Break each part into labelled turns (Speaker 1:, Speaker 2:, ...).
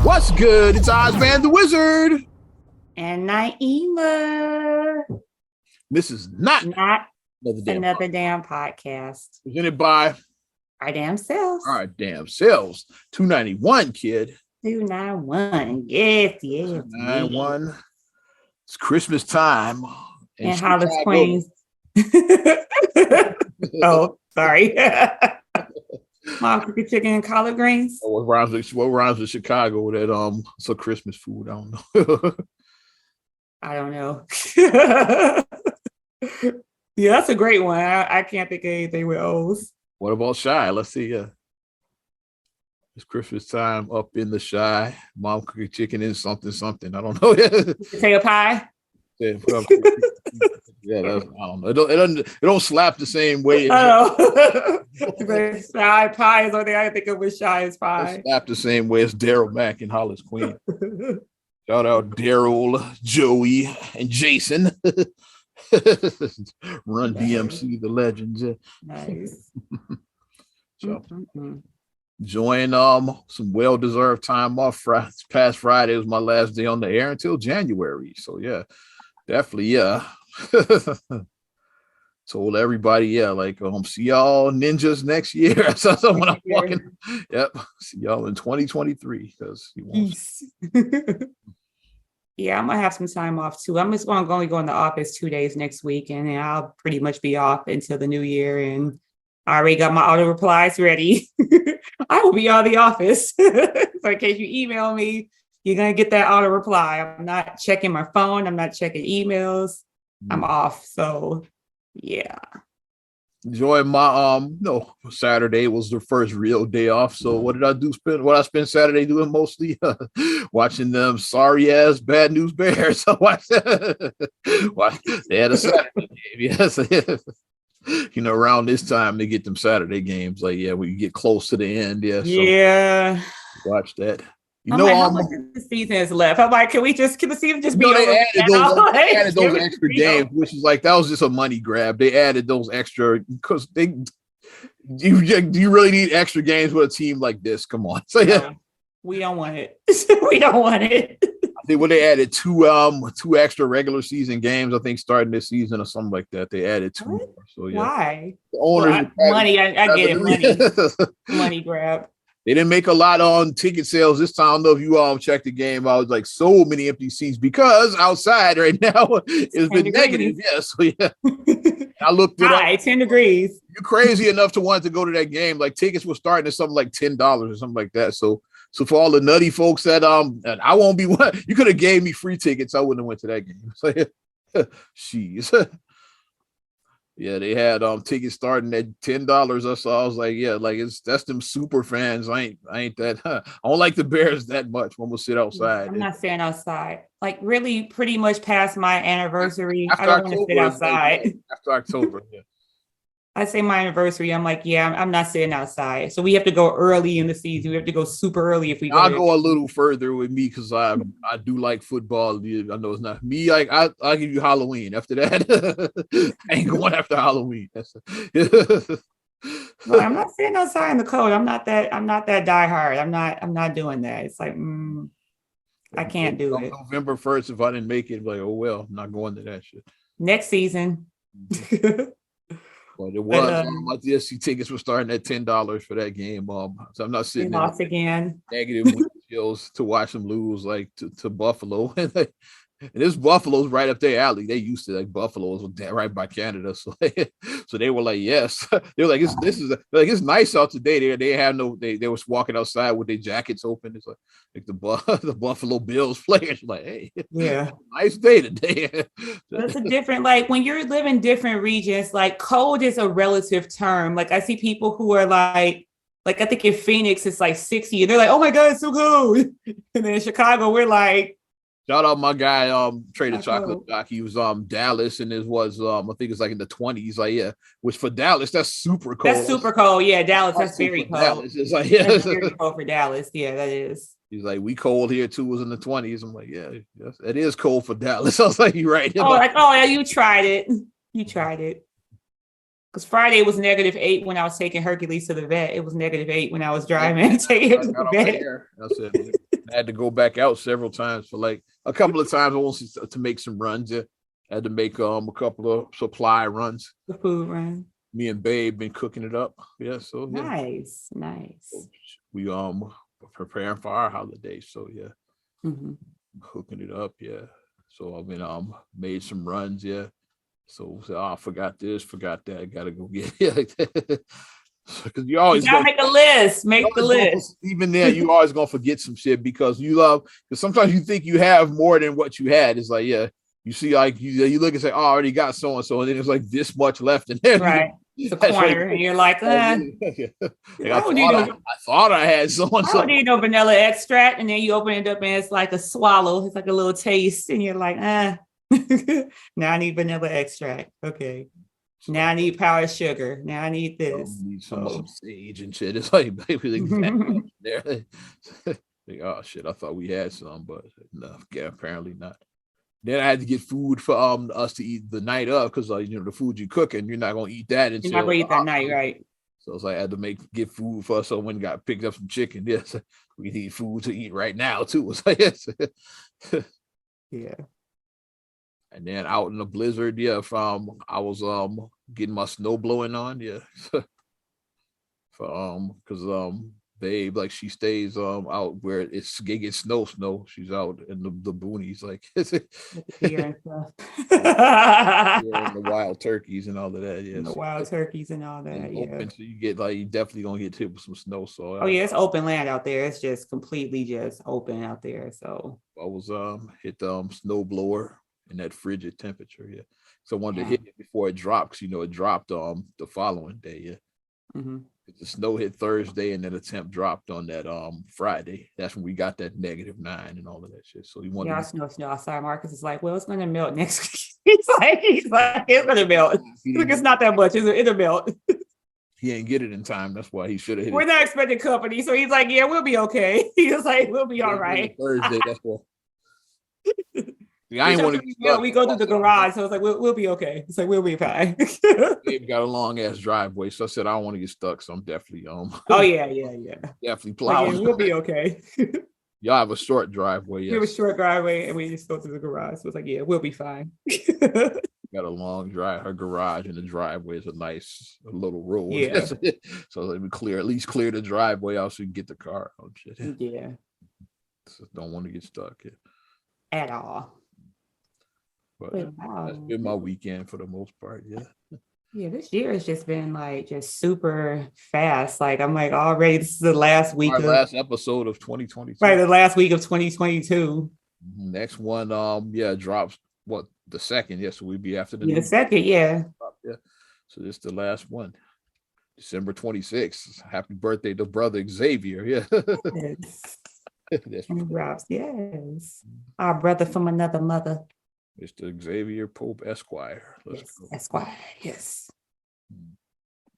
Speaker 1: What's good? It's Ozman the Wizard.
Speaker 2: And Naima.
Speaker 1: This is not
Speaker 2: another damn podcast.
Speaker 1: Presented by
Speaker 2: our damn selves.
Speaker 1: Our damn selves. 291, kid.
Speaker 2: 291. Yes.
Speaker 1: 291. It's Christmas time.
Speaker 2: In Hollis, Queens. Oh, sorry. Mom cooking chicken and collard greens.
Speaker 1: What rhymes with Chicago? That it's a Christmas food. I don't know.
Speaker 2: I don't know. Yeah, that's a great one. I can't think of anything with O's.
Speaker 1: What about Shy? Let's see. It's Christmas time up in the Shy. Mom cooking chicken and something. I don't know.
Speaker 2: Potato pie.
Speaker 1: Yeah, that's, I don't know. It don't slap the same way.
Speaker 2: Shy pie is what I think of with Shy as pie.
Speaker 1: It slap the same way as Daryl Mack in Hollis, Queen. Shout out Daryl, Joey, and Jason. Run DMC, the legends.
Speaker 2: Nice.
Speaker 1: So, enjoying some well-deserved time off. Past Friday was my last day on the air until January. So yeah, definitely, yeah. Told everybody, yeah, like see y'all ninjas next year. So when I'm walking, yep, see y'all in 2023 because you want.
Speaker 2: Yeah, I'm gonna have some time off too. I'm just gonna only go in the office 2 days next week, and then I'll pretty much be off until the new year. And I already got my auto replies ready. I will be on the office. So in case you email me, you're gonna get that auto reply. I'm not checking my phone. I'm not checking emails. I'm off. So yeah.
Speaker 1: Enjoying my Saturday was the first real day off. So what did I do? What I spent Saturday doing mostly watching them sorry ass Bad News Bears. So they had a Saturday game. Yes. Around this time they get them Saturday games. Like, yeah, we get close to the end. Yeah. So
Speaker 2: yeah.
Speaker 1: Watch that.
Speaker 2: How much of the season is left? I'm like, can the season just be over?
Speaker 1: They added those extra games, which is like, that was just a money grab. They added those extra because do you really need extra games with a team like this? Come on. So yeah,
Speaker 2: we don't want it. We don't want it.
Speaker 1: I think when they added two extra regular season games, I think starting this season or something like that, they added two more. So yeah,
Speaker 2: why?
Speaker 1: The owners
Speaker 2: money. I get it. Money grab.
Speaker 1: They didn't make a lot on ticket sales this time. I don't know if you all checked the game. I was like, so many empty seats because outside right now it's been negative. Yeah, so yeah. I looked it up.
Speaker 2: 10 degrees.
Speaker 1: You're crazy enough to want to go to that game. Like tickets were starting at something like $10 or something like that. So for all the nutty folks that and I won't be one. You could have gave me free tickets. I wouldn't have went to that game. So yeah, jeez. Yeah, they had tickets starting at $10 or so. I was like, yeah, like that's them super fans. I ain't that. I don't like the Bears that much. I'm gonna sit outside.
Speaker 2: I'm not staying outside. Like really, pretty much past my anniversary. I don't want to sit outside
Speaker 1: after October. Yeah.
Speaker 2: I say my anniversary. I'm like, yeah, I'm not sitting outside. So we have to go early in the season. We have to go super early if we go.
Speaker 1: I'll go a little further with me because I do like football. I know it's not me. Like I'll give you Halloween. After that, I ain't going after Halloween.
Speaker 2: No, I'm not sitting outside in the cold. I'm not that diehard. I'm not doing that. It's like I can't do it.
Speaker 1: November 1st, if I didn't make it, like, oh well, I'm not going to that shit.
Speaker 2: Next season.
Speaker 1: But it was my DSC tickets were starting at $10 for that game. So I'm not sitting
Speaker 2: lost again.
Speaker 1: Negative chills to watch them lose like to Buffalo. And this Buffalo's right up their alley. They used to like Buffalo's right by Canada. So they were like, yes. They were like, it's nice out today. They have they was walking outside with their jackets open. It's like the Buffalo Bills players like, hey,
Speaker 2: yeah,
Speaker 1: nice day today.
Speaker 2: That's a different, like when you're living different regions, like cold is a relative term. Like I see people who are like I think in Phoenix it's like 60 and they're like, oh my God, it's so cold. And then in Chicago, we're like,
Speaker 1: shout out my guy, Trader Chocolate Doc. He was Dallas, and it was I think it's like in the 20s. Like, yeah, which for Dallas, that's super cold.
Speaker 2: That's super cold. Yeah, Dallas, that's very cold.
Speaker 1: Dallas. It's like, yeah,
Speaker 2: that's very cold for Dallas. Yeah, that is.
Speaker 1: He's like, we cold here too. It was in the 20s. I'm like, yeah, yes, it is cold for Dallas. I was like, you're right.
Speaker 2: Oh, yeah, you tried it. You tried it. Because Friday was -8 when I was taking Hercules to the vet. It was -8 when I was driving to take him to the vet.
Speaker 1: That's it. I had to go back out several times for like a couple of times. I wanted to make some runs. Yeah. I had to make a couple of supply runs.
Speaker 2: The food run.
Speaker 1: Me and Babe been cooking it up. Yeah, so yeah.
Speaker 2: Nice.
Speaker 1: We preparing for our holiday. So yeah.
Speaker 2: Mm-hmm.
Speaker 1: Hooking it up, yeah. So I've been made some runs, yeah. So I forgot this, forgot that. I gotta go get it. Because you always
Speaker 2: gotta make a list. Make the list.
Speaker 1: Even there, you always gonna forget some shit because because sometimes you think you have more than what you had. It's like, yeah, you see, like you look and say, oh, I already got so and so, and then it's like this much left in there.
Speaker 2: Right. The corner, and you're like,
Speaker 1: I thought I had so and so.
Speaker 2: I don't need no vanilla extract, and then you open it up and it's like a swallow. It's like a little taste, and you're like, now I need vanilla extract. Okay. Now I need powdered sugar. Now I need this.
Speaker 1: Need some sage and shit. It's like baby there. Like, oh shit, I thought we had some, but no, yeah, apparently not. Then I had to get food for us to eat the night of because the food you cooking, you're not gonna eat that until
Speaker 2: you're not gonna eat that night, right?
Speaker 1: So it's like I had to get food for us. So when got picked up some chicken, yes, we need food to eat right now too. It's like, yes.
Speaker 2: Yeah.
Speaker 1: And then out in the blizzard, yeah, I was getting my snow blowing on, yeah. Because Babe, like she stays out where it gets snow. She's out in the boonies, like
Speaker 2: yeah, and
Speaker 1: the wild turkeys and all of that. Yeah,
Speaker 2: the wild turkeys and all that. Yeah,
Speaker 1: open, so you get you definitely gonna get hit with some snow. So
Speaker 2: yeah, it's open land out there. It's just completely just open out there. So
Speaker 1: I was hit the snow blower in that frigid temperature. Yeah, so I wanted to hit it before it dropped because it dropped the following day. Yeah.
Speaker 2: Mm-hmm.
Speaker 1: The snow hit Thursday and then the temp dropped on that Friday. That's when we got that -9 and all of that shit. So he wanted
Speaker 2: snow outside. Marcus is like, well, it's gonna melt next week. he's like, it's gonna melt. Look, it's not that much. It'll melt.
Speaker 1: He ain't get it in time. That's why he should have hit
Speaker 2: We're
Speaker 1: it.
Speaker 2: Not expecting company. So he's like, yeah, we'll be okay. He was like, we'll be all right.
Speaker 1: Thursday, that's what. I ain't want to.
Speaker 2: We go through the garage, so it's like we'll be okay. It's like we'll be fine.
Speaker 1: They've got a long ass driveway, so I said I don't want to get stuck. So I'm definitely
Speaker 2: Oh yeah.
Speaker 1: Definitely plowing.
Speaker 2: Like, we'll be okay.
Speaker 1: Y'all have a short driveway. Yes.
Speaker 2: We have a short driveway, and we just go through the garage. So it's like, yeah, we'll be fine.
Speaker 1: Got a long drive. Her garage and the driveway is a nice little road.
Speaker 2: Yeah.
Speaker 1: So let me at least clear the driveway out so you can get the car out. Shit.
Speaker 2: Yeah.
Speaker 1: So don't want to get stuck
Speaker 2: at all.
Speaker 1: But that's been my weekend for the most part. Yeah.
Speaker 2: Yeah, this year has just been just super fast. Like I'm already this is the last week.
Speaker 1: Last episode of 2022.
Speaker 2: Right, the last week of 2022.
Speaker 1: Next one, drops the second. Yes, so we'll be after the
Speaker 2: second. Yeah.
Speaker 1: So this is the last one. December 26th. Happy birthday to brother Xavier. Yeah.
Speaker 2: Yes. Drops. Yes. Our brother from another mother.
Speaker 1: Mr. Xavier Pope Esquire. Let's go.
Speaker 2: Esquire, yes.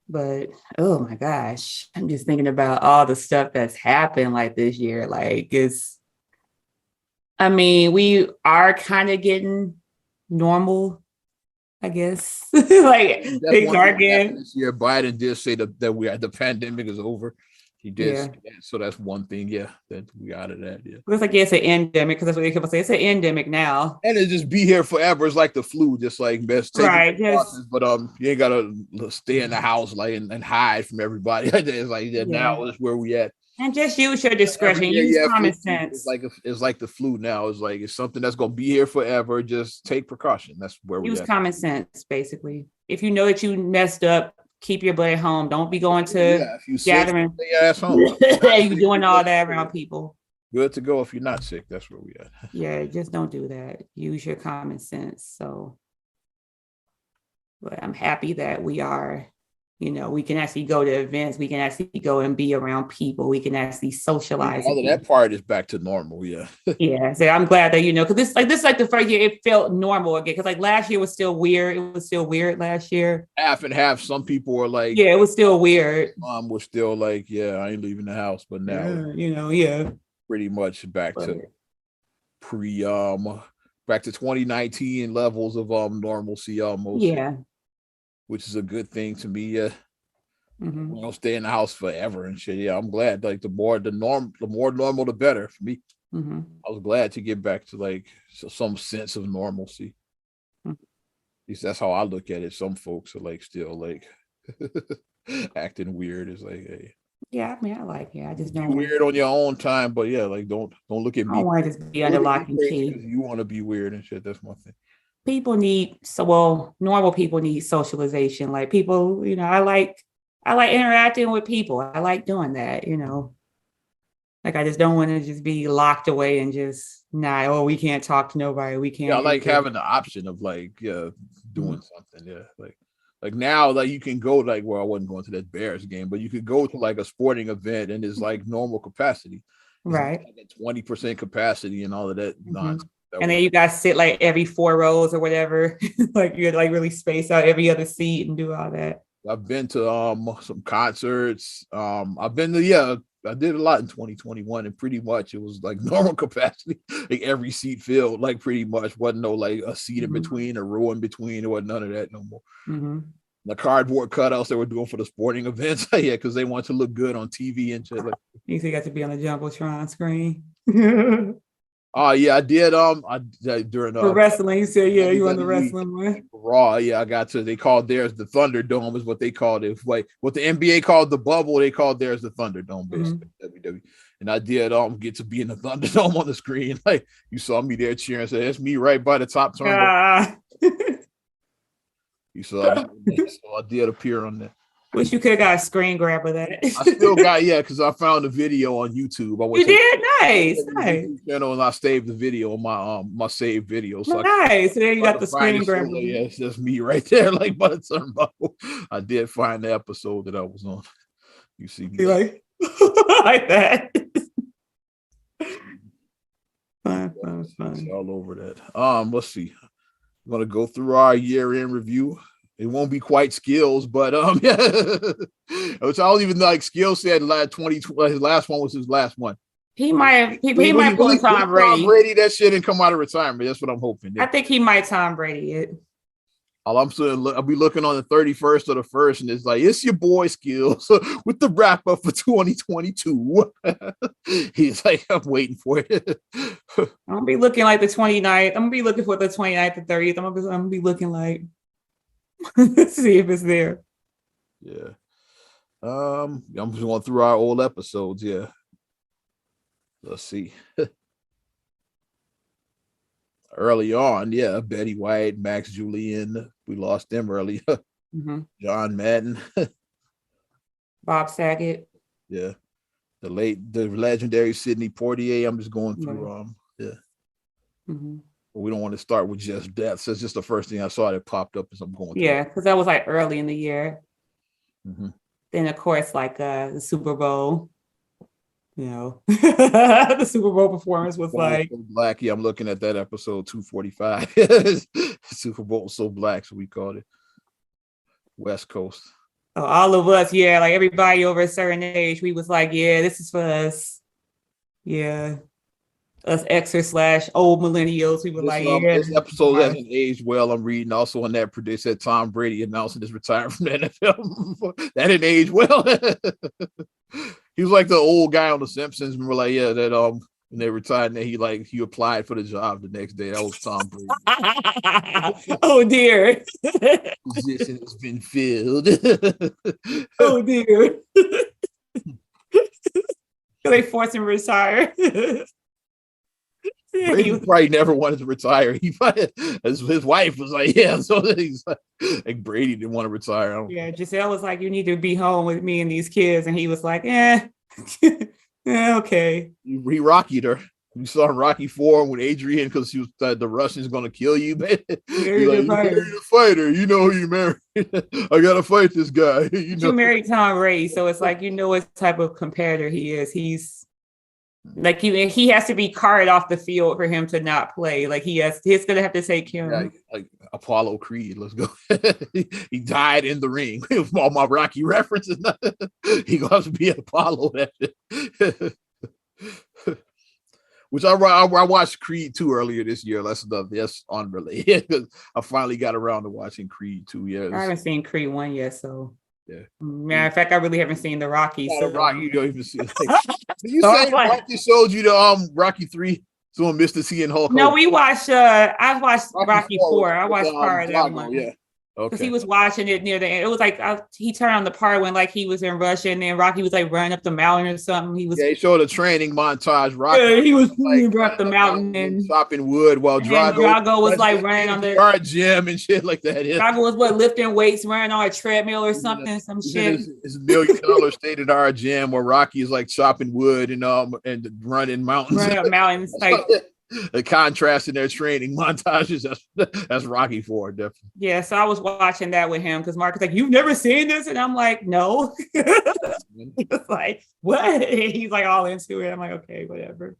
Speaker 2: But oh my gosh, I'm just thinking about all the stuff that's happened this year. We are kind of getting normal, I guess. Things are getting.
Speaker 1: This year, Biden did say that the pandemic is over. He did. Yeah. So that's one thing, that we out of that. Yeah.
Speaker 2: It's it's an endemic because that's what they keep saying. It's an endemic now.
Speaker 1: And it just be here forever. It's like the flu, just best take
Speaker 2: right. Yes.
Speaker 1: But you ain't gotta stay in the house and hide from everybody. It's now is where we at.
Speaker 2: And just use your discretion. Use common sense.
Speaker 1: It's like the flu now. It's something that's gonna be here forever. Just take precaution. That's where we
Speaker 2: use common sense, basically. If you know that you messed up, keep your butt at home. Don't be going to gatherings.
Speaker 1: Stay your ass home.
Speaker 2: You doing all that around people.
Speaker 1: Good to go if you're not sick. That's where we at.
Speaker 2: Yeah, just don't do that. Use your common sense. So, but I'm happy that we are, we can actually go to events. We can actually go and be around people. We can actually socialize.
Speaker 1: All of that part is back to normal. Yeah.
Speaker 2: Yeah. So I'm glad that, because this is the first year it felt normal again. Because last year was still weird. It was still weird last year.
Speaker 1: Half and half. Some people were like,
Speaker 2: yeah, it was still weird.
Speaker 1: Mom was still like, yeah, I ain't leaving the house. But now, pretty much back to back to 2019 levels of normalcy almost.
Speaker 2: Yeah.
Speaker 1: Which is a good thing to me.
Speaker 2: Mhm.
Speaker 1: We don't stay in the house forever and shit. Yeah, I'm glad. Like the more normal, the better for me.
Speaker 2: Mhm.
Speaker 1: I was glad to get back to like some sense of normalcy.
Speaker 2: Mhm.
Speaker 1: At least that's how I look at it. Some folks are like still like acting weird. It's like, hey,
Speaker 2: Yeah, I mean, I like it. I just
Speaker 1: be
Speaker 2: don't want
Speaker 1: weird on your own time, but yeah, like don't look at
Speaker 2: I don't
Speaker 1: me.
Speaker 2: want to just be
Speaker 1: Don't
Speaker 2: under
Speaker 1: look at me
Speaker 2: lock and
Speaker 1: crazy
Speaker 2: key.
Speaker 1: because you want to be weird and shit. That's my thing.
Speaker 2: People need normal people need socialization. Like people, I like interacting with people. I like doing that. Like I just don't want to just be locked away and just we can't talk to nobody. We
Speaker 1: Yeah, I
Speaker 2: can't do
Speaker 1: like
Speaker 2: this.
Speaker 1: having the option of like
Speaker 2: Mhm.
Speaker 1: doing something. Yeah, like now, like you can go like I wasn't going to that Bears game, but you could go to like a sporting event and it's like normal capacity. It's not
Speaker 2: Right.
Speaker 1: like at 20% capacity and all of that
Speaker 2: Mhm.
Speaker 1: nonsense. That
Speaker 2: And
Speaker 1: was
Speaker 2: then you guys sit like every 4 rows or whatever. Like you're like really space out every other seat and do all that.
Speaker 1: I've been to some concerts. I've been to yeah, I did a lot in 2021 and pretty much it was like normal capacity. Like every seat filled, like pretty much wasn't no like a seat in
Speaker 2: Mhm.
Speaker 1: between, a row in between, there wasn't none of that no more.
Speaker 2: Mhm.
Speaker 1: The cardboard cutouts they were doing for the sporting events, yeah, because they want to look good on TV and shit. Like,
Speaker 2: You got to be on the jumbotron screen.
Speaker 1: oh yeah, I did. During
Speaker 2: For wrestling, you said, yeah, you on the
Speaker 1: WWE
Speaker 2: wrestling one.
Speaker 1: Raw, yeah, I got to. They called theirs the Thunderdome, is what they called it. Like what the NBA called the bubble, they called theirs the Thunderdome, basically. WWE. And I did get to be in the Thunderdome on the screen. Like you saw me there cheering. Said that's me right by the top turnbuckle.
Speaker 2: Ah.
Speaker 1: You saw me, so I did appear on that.
Speaker 2: Wish you could have got a screen grab of that.
Speaker 1: I still got because I found the video on YouTube. I went
Speaker 2: You
Speaker 1: to
Speaker 2: did? Nice.
Speaker 1: the
Speaker 2: Nice.
Speaker 1: YouTube channel and I saved the video on my saved video. So
Speaker 2: Nice. So there you
Speaker 1: I
Speaker 2: got
Speaker 1: could
Speaker 2: the
Speaker 1: find
Speaker 2: screen
Speaker 1: it
Speaker 2: grab.
Speaker 1: solo. Yeah, it's just me right there, like by the turnbuckle. I did find the episode that I was on. You see me
Speaker 2: You like, like that. Fun.
Speaker 1: all over that. Let's see. I'm gonna go through our year-end review. It won't be quite skills, but yeah. Which I don't even like. Skills said last 2020. His last one was his last one.
Speaker 2: He might pull Tom
Speaker 1: Tom
Speaker 2: Brady.
Speaker 1: Brady that shit and come out of retirement. That's what I'm hoping.
Speaker 2: I think he might Tom Brady it.
Speaker 1: All I'm saying, I'll be looking on the 31st or the 1st, and it's like, it's your boy Skills with the wrap up for 2022. He's like, I'm waiting for it.
Speaker 2: I'm gonna be looking like the 29th. I'm gonna be looking for the 29th and 30th. I'm gonna be looking like see if it's there.
Speaker 1: Yeah. I'm just going through our old episodes. Yeah. Let's see. Early on, yeah, Betty White, Max Julian. We lost them early.
Speaker 2: Mm-hmm.
Speaker 1: John Madden.
Speaker 2: Bob Saget.
Speaker 1: Yeah. The legendary Sidney Poitier. I'm just going through yeah.
Speaker 2: Mm-hmm.
Speaker 1: We don't want to start with just deaths. It's just the first thing I saw that popped up as I'm going through.
Speaker 2: Yeah, because that was like early in the year.
Speaker 1: Mm-hmm.
Speaker 2: Then of course, like the Super Bowl. The Super Bowl performance was like
Speaker 1: so black. Yeah, I'm looking at that episode 245. Super Bowl so black, so we called it West Coast.
Speaker 2: all of us, yeah, like everybody over a certain age, we was like, yeah, this is for us. Yeah. Us Xer / old millennials, we were
Speaker 1: This episode hasn't aged well. I'm reading also on that they said Tom Brady announcing his retirement from the NFL. That didn't age well. He was like the old guy on The Simpsons. And we're like, yeah, that when they retired, and then he applied for the job the next day. That was Tom Brady.
Speaker 2: Oh dear.
Speaker 1: Position has been filled.
Speaker 2: Oh dear. They forced him to retire.
Speaker 1: Brady probably never wanted to retire. His wife was like, yeah. So he's like Brady didn't want to retire.
Speaker 2: Yeah, Giselle was like, you need to be home with me and these kids. And he was like, okay.
Speaker 1: He rockied her. We saw Rocky IV with Adrian because she was the Russian's gonna kill you, man. You're like, you married a fighter, you know who you married. I gotta fight this guy.
Speaker 2: You married Tom Brady, so it's like what type of competitor he is. He's like he has to be carted off the field for him to not play. Like he's gonna have to take him.
Speaker 1: Yeah, like Apollo Creed. Let's go. He died in the ring. All my Rocky references. He gonna have to be Apollo. That which I watched Creed 2 earlier this year. That's unrelated because I finally got around to watching Creed 2. Yeah,
Speaker 2: I haven't seen Creed 1 yet, so
Speaker 1: Yeah.
Speaker 2: Matter of fact, I really haven't seen the Rocky.
Speaker 1: Not
Speaker 2: So
Speaker 1: a Rocky, you don't even see it. Did you
Speaker 2: So
Speaker 1: say Rocky showed you the Rocky 3? Someone missed the C and Hulk
Speaker 2: no,
Speaker 1: Hogan.
Speaker 2: we watched. I watched Rocky
Speaker 1: 4 was
Speaker 2: 4. I
Speaker 1: with,
Speaker 2: watched part of that
Speaker 1: Drago,
Speaker 2: one.
Speaker 1: yeah.
Speaker 2: Because
Speaker 1: Okay.
Speaker 2: he was watching it near the end. It was like he turned on the part when like he was in Russia, and then Rocky was like running up the mountain or something. He was
Speaker 1: Yeah, he showed a training montage. Rocky
Speaker 2: he was
Speaker 1: like
Speaker 2: running up the
Speaker 1: running up
Speaker 2: mountain,
Speaker 1: mountains and
Speaker 2: and
Speaker 1: chopping wood while
Speaker 2: then Drago was like running on the
Speaker 1: art gym and shit like that. Yeah.
Speaker 2: Drago was lifting weights, running on a treadmill or something, some
Speaker 1: He's
Speaker 2: shit.
Speaker 1: in his $1 million state of art gym where Rocky is like chopping wood and running mountains.
Speaker 2: Running up mountains, like
Speaker 1: the contrast in their training montages. That's Rocky 4, definitely.
Speaker 2: Yeah, so I was watching that with him because Mark was like, "You've never seen this?" And I'm like, "No." It's like, what? He's like all into it. I'm like, okay, whatever.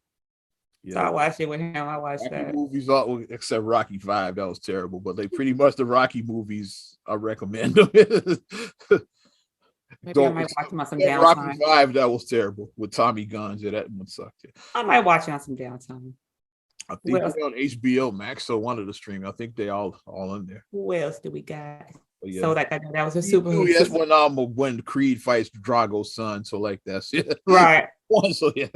Speaker 2: Yeah. So I watched it with him. I watched
Speaker 1: Rocky
Speaker 2: that.
Speaker 1: Movies, all, except Rocky 5, that was terrible. But like pretty much the Rocky movies, I recommend them.
Speaker 2: Maybe I might watch them on some downtime.
Speaker 1: Rocky 5, that was terrible with Tommy Guns. Yeah, that one sucked. Yeah.
Speaker 2: I might watch it on some downtime.
Speaker 1: I think they're on HBO Max, so one of the streaming. I think they all in there.
Speaker 2: Who else do we got?
Speaker 1: Yeah.
Speaker 2: So that was a super.
Speaker 1: That's when Creed fights Drago's son. So like that's
Speaker 2: right.
Speaker 1: So yeah,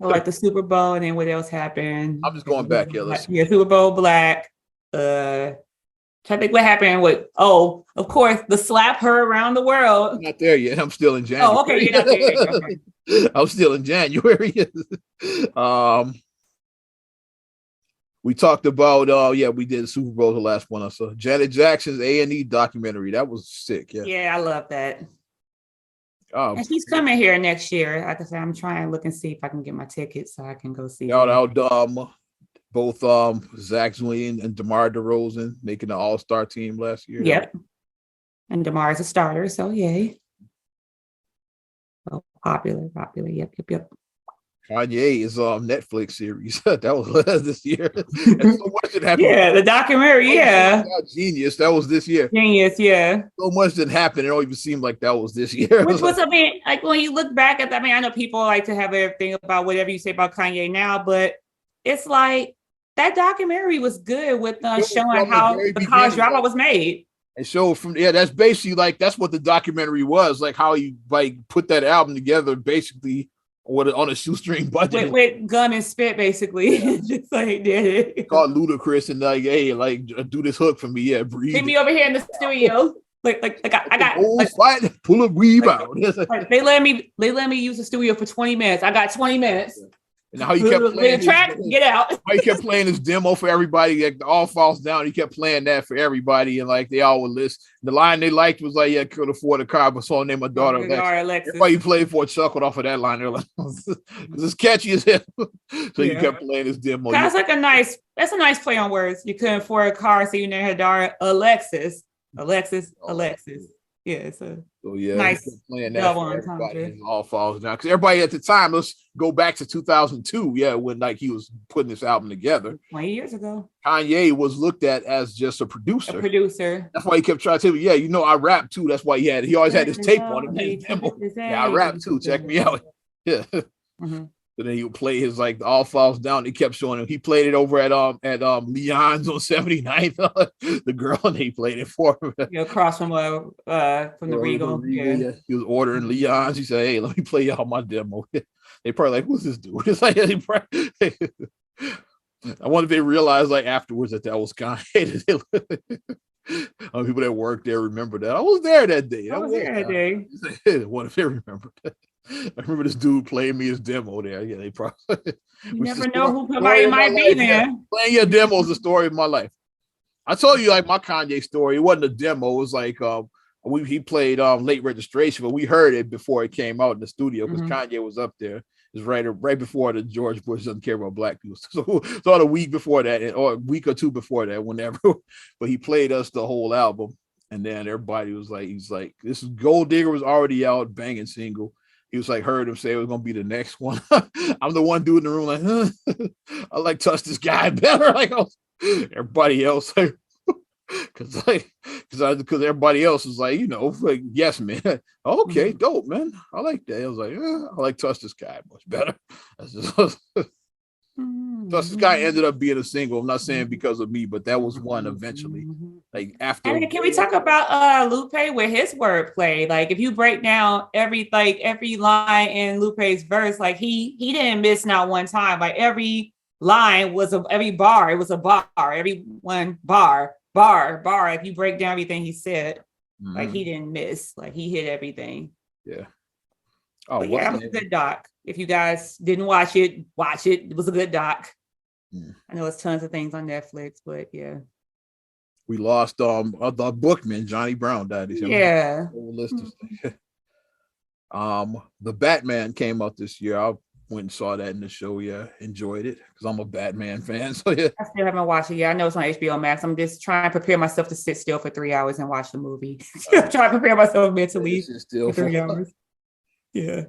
Speaker 2: like the Super Bowl, and then what else happened?
Speaker 1: I'm just going back. Yeah,
Speaker 2: Super Bowl Black. I think what happened with of course the slap her around the world.
Speaker 1: I'm not there yet. I'm still in January.
Speaker 2: Oh, okay, you're not there. Okay.
Speaker 1: I'm still in January. We talked about we did the Super Bowl, the last one I saw. Janet Jackson's A&E documentary. That was sick. Yeah,
Speaker 2: I love that. And she's coming here next year. Like I said, I'm trying to look and see if I can get my tickets so I can go see.
Speaker 1: Both Zach Zwillian and DeMar DeRozan making the All-Star team last year.
Speaker 2: Yep. And DeMar's a starter, so yay. Oh, popular. Yep.
Speaker 1: Kanye is Netflix series. That was this year. And so much did happen.
Speaker 2: Yeah, the documentary, yeah.
Speaker 1: Genius. That was this year.
Speaker 2: Genius, yeah.
Speaker 1: So much didn't happen. It don't even seem like that was this year.
Speaker 2: Which was, like when you look back at that, I know people like to have everything about whatever you say about Kanye now, but it's like that documentary was good with showing how the college dropout was made.
Speaker 1: And show from that's basically like that's what the documentary was, like how you like put that album together basically on a shoestring budget
Speaker 2: with gun and spit, basically. Yeah. Just like did it.
Speaker 1: Called Ludacris and like, hey, like do this hook for me, yeah, breathe.
Speaker 2: Meet me over here in the studio. Like I got
Speaker 1: fight, pull a weave out.
Speaker 2: They let me use the studio for 20 minutes. I got 20 minutes.
Speaker 1: And how you kept playing
Speaker 2: the track, get out.
Speaker 1: How you kept playing this demo for everybody, like the All Falls Down. He kept playing that for everybody, and like they all would list. The line they liked was like, "Yeah, could afford a car, but so named my daughter Alexis." Everybody you played for chuckled off of that line. They're like, "Because it's catchy as hell." So you kept playing this demo.
Speaker 2: That's like that's a nice play on words. You couldn't afford a car, so you named her daughter Alexis. Yeah, so
Speaker 1: yeah,
Speaker 2: nice.
Speaker 1: Playing that for everybody. All Falls Down, because everybody at the time. Let's go back to 2002. Yeah, when like he was putting this album together
Speaker 2: 20 years ago.
Speaker 1: Kanye was looked at as just a producer.
Speaker 2: That's
Speaker 1: why he kept trying to tell me, yeah, I rap too. That's why he always had his tape on him. Yeah, I rap too. Check me out. Yeah. Mm-hmm. So then he would play his like All Falls Down. He kept showing him. He played it over at Leon's on 79th. The girl, and he played it for him.
Speaker 2: Across from the Regal. Yeah.
Speaker 1: He was ordering Leon's. He said, "Hey, let me play y'all my demo." They probably like, "Who's this dude?" It's like I wonder if they realized like afterwards that was Kanye. People that worked there remember that. I was there that day.
Speaker 2: I was there that day.
Speaker 1: What if they remember that? I remember this dude playing me his demo there. Yeah, they probably.
Speaker 2: You never know who somebody might be there.
Speaker 1: Yeah. Playing your demo is the story of my life. I told you like my Kanye story. It wasn't a demo. It was like he played Late Registration, but we heard it before it came out in the studio because Kanye was up there. It was right before the George Bush doesn't care about black people. So a week before that, or a week or two before that, whenever. But he played us the whole album, and then everybody was like, he's like, this is Gold Digger was already out, banging single. He was like, heard him say it was gonna be the next one. I'm the one dude in the room like, I like touch this guy better. Like everybody else, like, because everybody else was like, like, yes, man. Okay, dope, man. I like that. I was like, I like touch this guy much better. Touch this guy ended up being a single. I'm not saying because of me, but that was one eventually. Like after.
Speaker 2: And then can we talk about Lupe with his wordplay? Like if you break down every line in Lupe's verse, like he didn't miss not one time. Like every line was every bar, it was a bar, every one bar. If you break down everything he said, like he didn't miss, like he hit everything.
Speaker 1: Yeah. Oh,
Speaker 2: but yeah, it was a good doc. If you guys didn't watch it, watch it. It was a good doc. I know it's tons of things on Netflix, but yeah.
Speaker 1: We lost the bookman, Johnny Brown died.
Speaker 2: Yeah.
Speaker 1: The Batman came out this year. I went and saw that in the show. Yeah, enjoyed it because I'm a Batman fan. So yeah.
Speaker 2: I still haven't watched it yet. I know it's on HBO Max. I'm just trying to prepare myself to sit still for 3 hours and watch the movie. Trying to prepare myself mentally for 3 hours. Yeah.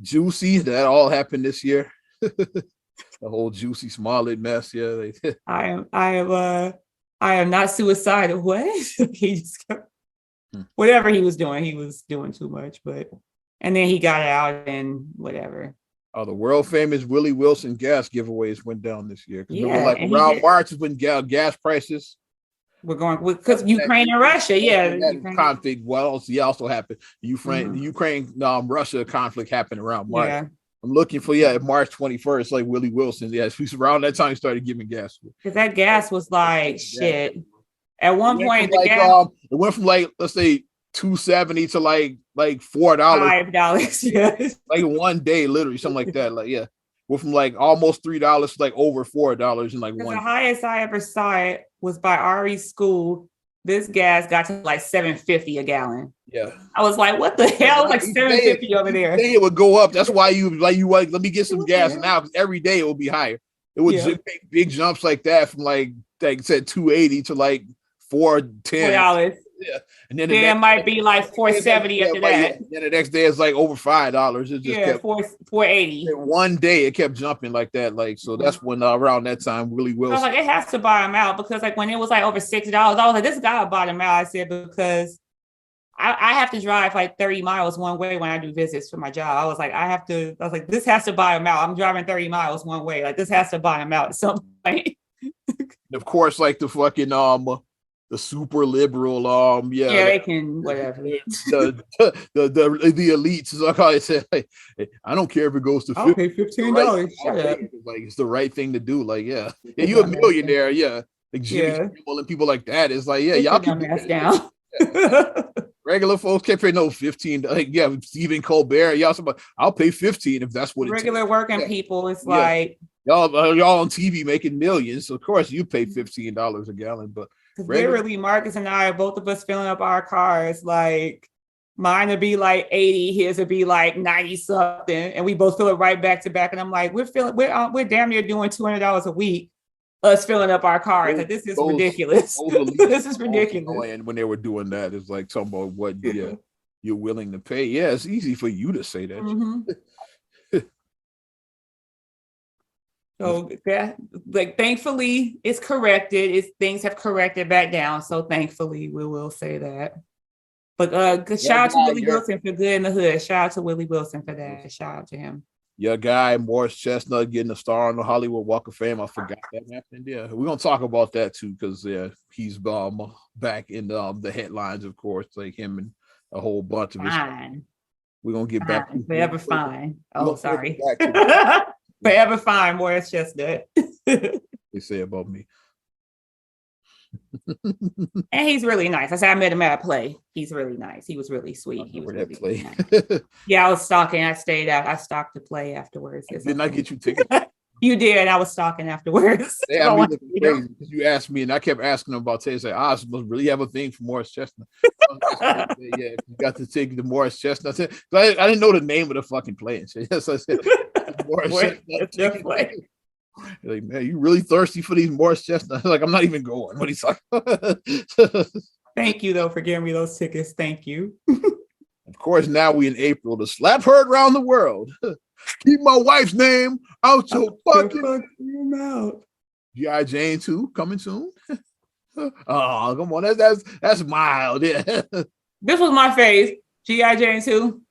Speaker 1: Juicy, that all happened this year. The whole Juicy Smollett mess. Yeah.
Speaker 2: I am not suicidal. What? He just kept, whatever he was doing too much. But and then he got out and whatever.
Speaker 1: The world famous Willie Wilson gas giveaways went down this year.
Speaker 2: Yeah,
Speaker 1: remember, like around March is when gas prices.
Speaker 2: We're going because Ukraine and Russia. Yeah,
Speaker 1: conflict. What else? Yeah, also happened. Ukraine Russia conflict happened around March. Yeah. I'm looking for March 21st, like Willie Wilson. Yes, around that time he started giving gas.
Speaker 2: Because that gas was like shit. At one point,
Speaker 1: the gas it went from like let's say $2.70 to like $4.
Speaker 2: $5, yeah.
Speaker 1: Like one day, literally something like that. Like went from like almost $3 to like over $4 in like one.
Speaker 2: The highest I ever saw it was by Ari's school. This gas got to like $7.50 a gallon.
Speaker 1: Yeah,
Speaker 2: I was like, "What the hell?" Like $7.50 over there.
Speaker 1: It would go up. That's why you let me get some gas now because every day it will be higher. It would make big jumps like that from like said $2.80 to like $4.10.
Speaker 2: $4.
Speaker 1: Yeah, and then
Speaker 2: it might be like $4.70 after that.
Speaker 1: Then the next day it's like over $5. It just kept
Speaker 2: $4.80.
Speaker 1: One day it kept jumping like that. Like so, that's when around that time Willie Wilson.
Speaker 2: I was like, it has to buy him out because like when it was like over $6, I was like, this guy bought him out. I said because I have to drive like 30 miles one way when I do visits for my job. I was like, this has to buy him out. I'm driving 30 miles one way. Like this has to buy him out at some point.
Speaker 1: Of course, like the fucking the super liberal
Speaker 2: they can whatever
Speaker 1: the elites is like I said like, I don't care if it goes to
Speaker 2: I'll pay $15. Shut up.
Speaker 1: Like it's the right thing to do. Like you're a millionaire. Like Jimmy Kimmel and people like that. It's like y'all can
Speaker 2: ass down.
Speaker 1: Regular folks can't pay no 15. Like Stephen Colbert, I'll pay 15 if that's what
Speaker 2: regular working people. It's like
Speaker 1: y'all on TV making millions. So of course you pay $15 a gallon, but
Speaker 2: literally Marcus and I, both of us filling up our cars, like mine would be like 80, his would be like 90 something, and we both fill it right back to back. And I'm like, we're damn near doing $200 a week, us filling up our cars. Like this is ridiculous. This is ridiculous.
Speaker 1: And when they were doing that, it's like talking about what you're willing to pay. Yeah, it's easy for you to say that.
Speaker 2: Mm-hmm. So like thankfully it's corrected. Things have corrected back down. So thankfully we will say that. But shout out to Willie Wilson for Good in the Hood. Shout out to Willie Wilson for that. Shout out to him.
Speaker 1: Your guy Morris Chestnut getting a star on the Hollywood Walk of Fame. I forgot that happened. Yeah, we're gonna talk about that too because he's back in the headlines, of course, like him and a whole bunch of his. We're gonna get back.
Speaker 2: Forever fine. Oh, sorry. Forever fine, Morris Chestnut.
Speaker 1: They say about me.
Speaker 2: And he's really nice. I met him at a play. He's really nice. He was really sweet. He was really nice. Yeah, I was stalking. I stayed out. I stalked the play afterwards.
Speaker 1: Didn't I get you tickets?
Speaker 2: You did. I was stalking afterwards.
Speaker 1: Yeah, you asked me, and I kept asking him about Tay. I must really have a thing for Morris Chestnut. Yeah, you got to take the Morris Chestnut. I didn't know the name of the fucking play. And shit. So I said, Morris Chestnut. Like, man, you really thirsty for these Morris Chestnuts? Like, I'm not even going. What are you talking about?
Speaker 2: Thank you, though, for giving me those tickets. Thank you.
Speaker 1: Of course, now we in April. The slap heard around the world. Keep my wife's name out your fucking mouth. G.I. Jane 2 coming soon. Oh, come on. That's mild. Yeah.
Speaker 2: This was my face. G.I. Jane 2.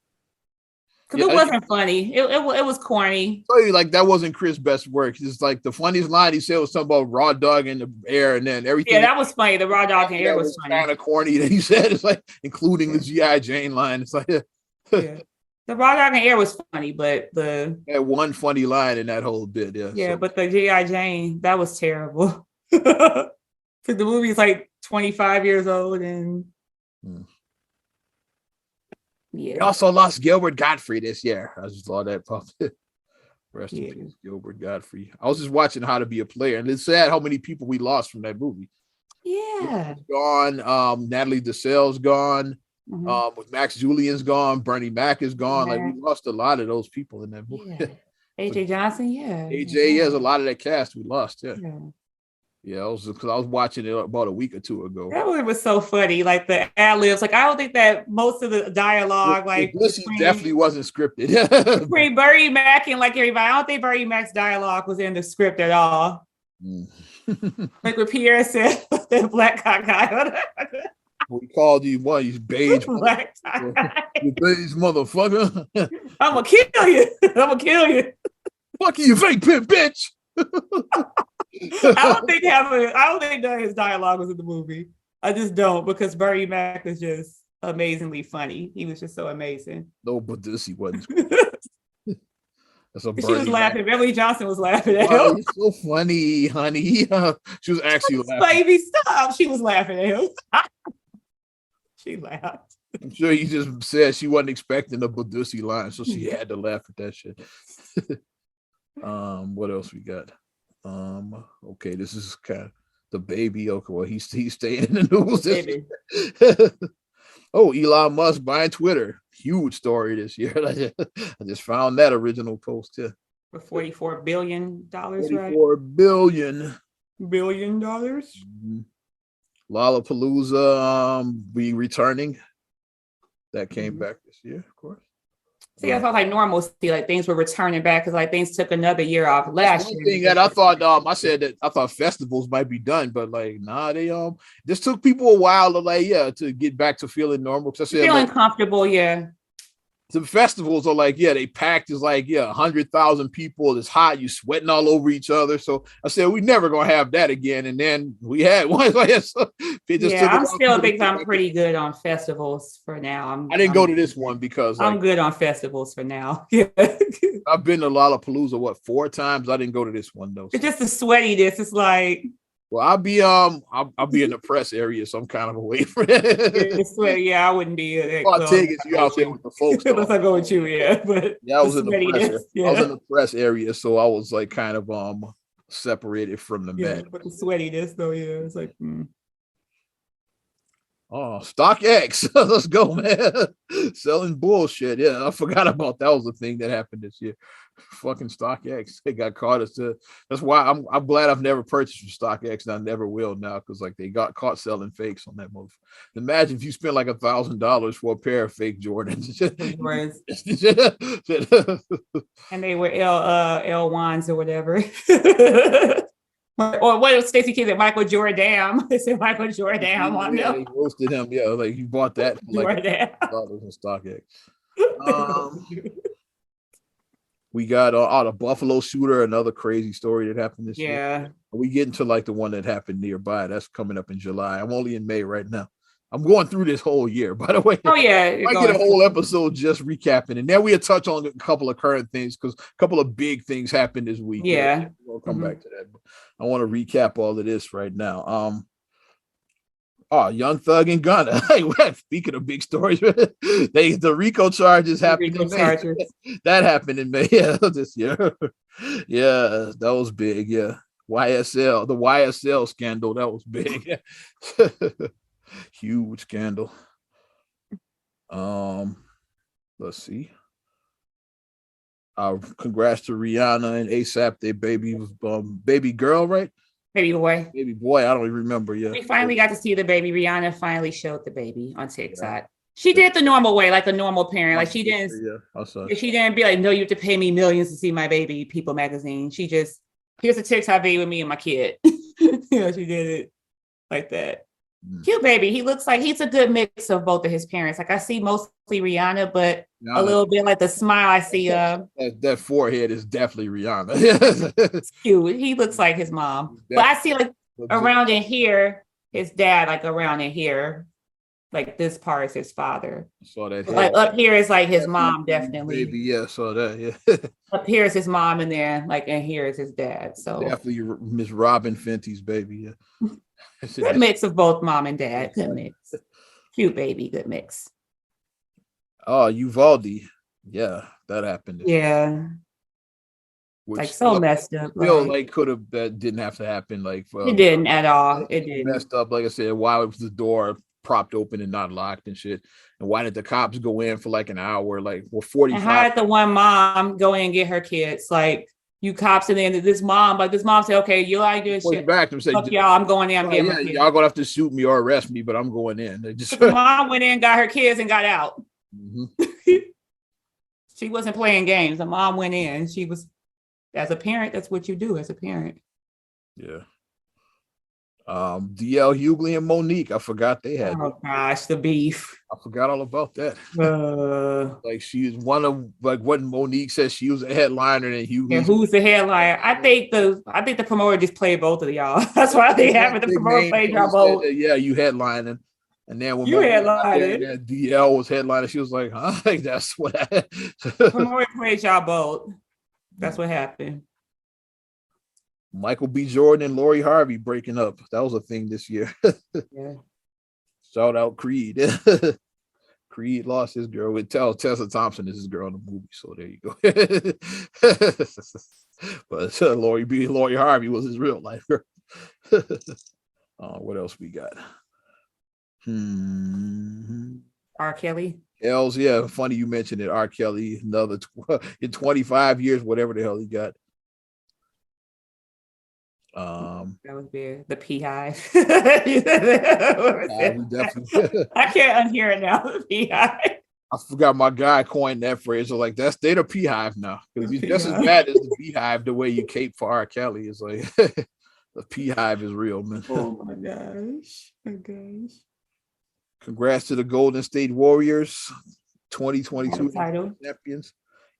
Speaker 2: Because it wasn't funny. It was corny.
Speaker 1: So like that wasn't Chris' best work. It's like the funniest line he said was something about raw dog in the air, and then everything.
Speaker 2: Yeah, that was funny. The raw dog in the air was funny.
Speaker 1: Kind of corny that he said. It's like including the G.I. Jane line. It's like
Speaker 2: yeah. The raw dog in the air was funny, but
Speaker 1: that one funny line in that whole bit. Yeah.
Speaker 2: Yeah, so. But the G.I. Jane, that was terrible. Because the movie is like 25 years old and
Speaker 1: yeah. We also lost Gilbert Gottfried this year. I just saw that pop. Rest in peace, Gilbert Gottfried. I was just watching How to Be a Player, and it's sad how many people we lost from that movie.
Speaker 2: Yeah.
Speaker 1: Gone. Natalie Dessell's gone. With Max Julian's gone. Bernie Mac is gone. Like we lost a lot of those people in that movie.
Speaker 2: Yeah. AJ Johnson, yeah.
Speaker 1: AJ, there's a lot of that cast we lost. Yeah, I was watching it about a week or two ago.
Speaker 2: That one was so funny, like the ad libs. Like I don't think that most of the dialogue,
Speaker 1: this definitely wasn't scripted.
Speaker 2: Between Bernie Mac and like everybody, I don't think Bernie Mac's dialogue was in the script at all. Like what Pierre said, the black cock guy.
Speaker 1: We called you what? You beige black you beige motherfucker.
Speaker 2: I'm gonna kill you. I'm gonna kill you.
Speaker 1: Fuck you, fake pimp bitch.
Speaker 2: I don't think that his dialogue was in the movie. I just don't, because Bernie Mac was just amazingly funny. He was just so amazing.
Speaker 1: No, but this he wasn't. That's a
Speaker 2: she was laughing. Beverly Johnson was laughing at him.
Speaker 1: He's so funny, honey. She was actually laughing.
Speaker 2: Baby, stop. She was laughing at him. She laughed.
Speaker 1: I'm sure he just said she wasn't expecting a Badusi line, so she had to laugh at that shit. What else we got? Okay, this is kind of the baby. Okay, well, he's staying in the news. Oh, Elon Musk buying Twitter. Huge story this year. I just found that original post here.
Speaker 2: For $44 billion, right?
Speaker 1: $44 billion.
Speaker 2: $billion?
Speaker 1: Mm-hmm. Lollapalooza be returning. That came back this year, of course.
Speaker 2: See, I thought like normalcy, like things were returning back because like things took another year off last year.
Speaker 1: Thing that I thought, I said that I thought festivals might be done, but like, nah, they this took people a while to to get back to feeling normal.
Speaker 2: Feeling comfortable, yeah.
Speaker 1: The festivals are like, they packed. It's like, 100,000 people. It's hot. You sweating all over each other. So I said, we never gonna have that again. And then we had one. So
Speaker 2: I'm still think I'm pretty good on festivals for now.
Speaker 1: I didn't go to this one because
Speaker 2: I'm good on festivals for now. Yeah.
Speaker 1: I've been to Lollapalooza 4 times. I didn't go to this one though. So.
Speaker 2: It's just the sweatiness. It's like.
Speaker 1: Well, I'll be in the press area, so I'm kind of away from it.
Speaker 2: Yeah, I wouldn't be.
Speaker 1: I'll take it. You out there with the folks.
Speaker 2: Unless I go with you, but
Speaker 1: I was in the press. I was in the press area, so I was like kind of separated from the bed.
Speaker 2: But the sweatiness, though, it's like.
Speaker 1: Oh, StockX. Let's go, man. Selling bullshit. Yeah, I forgot about that. Was the thing that happened this year. Fucking StockX. They got caught that's why I'm glad I've never purchased from StockX, and I never will now, because like they got caught selling fakes on that move. Imagine if you spent like $1,000 for a pair of fake Jordans.
Speaker 2: And they were L1s or whatever. Or what was Stacey King said? Michael Jordan. They said Michael Jordan on them.
Speaker 1: He roasted him. Yeah, like you bought that for like $1,000 in StockX. We got the Buffalo shooter, another crazy story that happened this year. We get into like the one that happened nearby. That's coming up in July. I'm only in May right now. I'm going through this whole year, by the way.
Speaker 2: Oh, yeah.
Speaker 1: I get a whole episode just recapping. And then we'll touch on a couple of current things, because a couple of big things happened this week.
Speaker 2: Yeah.
Speaker 1: We'll come back to that. But I want to recap all of this right now. Young Thug and Gunna. Hey, speaking of big stories, the RICO charges happened in May. That happened in May this year. Yeah, that was big. Yeah. The YSL scandal, that was big. Huge scandal. Let's see. Congrats to Rihanna and ASAP. Their baby girl, right?
Speaker 2: Baby boy.
Speaker 1: I don't even remember. Yeah.
Speaker 2: We finally got to see the baby. Rihanna finally showed the baby on TikTok. Yeah. She did the normal way, like a normal parent. Like she didn't. She didn't be like, no, you have to pay me millions to see my baby. People magazine. She just, here's a TikTok video with me and my kid. She did it like that. Cute baby. He looks like he's a good mix of both of his parents. Like I see mostly Rihanna, but a little bit like the smile I see.
Speaker 1: That forehead is definitely Rihanna.
Speaker 2: Cute. He looks like his mom. But I see like around in here, his dad, like around in here, like this part is his father.
Speaker 1: Saw that.
Speaker 2: Like up here is like his mom, definitely.
Speaker 1: Baby, yeah, saw that. Yeah.
Speaker 2: Up here is his mom, and then like in here is his dad. So
Speaker 1: definitely Miss Robin Fenty's baby. Yeah.
Speaker 2: good mix of both mom and dad. Good mix. Cute baby. Good mix.
Speaker 1: Oh, Uvalde. Yeah, that happened.
Speaker 2: Yeah.
Speaker 1: Which
Speaker 2: like so messed up.
Speaker 1: Like could have that didn't have to happen. Like
Speaker 2: it didn't at all. It didn't.
Speaker 1: Messed up. Like I said, why was the door propped open and not locked and shit? And why did the cops go in for like an hour? Like, well, 45.
Speaker 2: And how did the one mom go in and get her kids? Like, you cops, and then this mom said, "Okay, you like doing shit.
Speaker 1: Back and say,
Speaker 2: fuck y'all, I'm going in. I'm getting my kids.
Speaker 1: Y'all gonna have to shoot me or arrest me, but I'm going in."
Speaker 2: The mom went in, got her kids, and got out. She wasn't playing games. The mom went in. She was, as a parent, that's what you do as a parent.
Speaker 1: Yeah. DL Hughley and Monique. I forgot they had.
Speaker 2: Oh gosh, the beef.
Speaker 1: I forgot all about that. Like she's one of like what Monique says she was a headliner and Hughley.
Speaker 2: And who's the headliner? I think the promoter just played both of y'all. That's why they have it. The promoter played y'all both.
Speaker 1: Yeah, you headlining. And then when
Speaker 2: you headlining,
Speaker 1: DL was headlining, she was like, "Huh?" Like that's what I
Speaker 2: promoter played y'all both. That's what happened.
Speaker 1: Michael B. Jordan and Lori Harvey breaking up. That was a thing this year.
Speaker 2: Yeah.
Speaker 1: Shout out Creed. Creed lost his girl. With Tessa Thompson is his girl in the movie. So there you go. But Lori Harvey was his real life girl. What else we got?
Speaker 2: R. Kelly.
Speaker 1: Hells, yeah. Funny you mentioned it. R. Kelly, another in 25 years, whatever the hell he got.
Speaker 2: That was weird. The Beehive.
Speaker 1: Definitely.
Speaker 2: I can't unhear it now. The Beehive.
Speaker 1: I forgot my guy coined that phrase. So like that's the Beehive now. Because he's just as bad as the Beehive. The way you cape for R. Kelly is like the Beehive is real, man.
Speaker 2: Oh my gosh. Oh my gosh.
Speaker 1: Congrats to the Golden State Warriors, 2022 champions.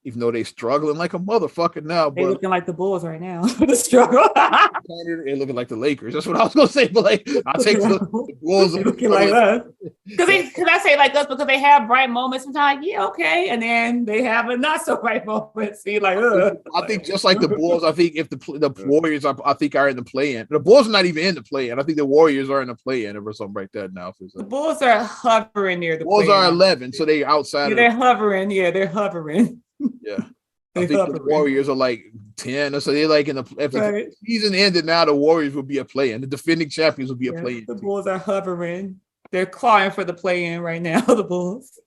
Speaker 1: Even though they're struggling like a motherfucker now.
Speaker 2: They're looking like the Bulls right now. The struggle.
Speaker 1: They're looking like the Lakers. That's what I was going to say. But like, I'll take the Bulls.
Speaker 2: Looking like us. Because I say like us because they have bright moments sometimes. Like, yeah, okay. And then they have a not so bright moment. See, like,
Speaker 1: I think just like the Bulls, I think if the Warriors, I think are in the play-in. The Bulls are not even in the play-in. I think the Warriors are in the play-in or something like that now.
Speaker 2: The Bulls are hovering near the
Speaker 1: Bulls are 11, so they're outside.
Speaker 2: Yeah, they're hovering. Yeah, they're hovering.
Speaker 1: Yeah, I think the Warriors are like 10, so they're like in the. If the season ended now, the Warriors will be a play-in. The defending champions will be a play-in.
Speaker 2: The Bulls are hovering. They're clawing for the play-in right now. The Bulls.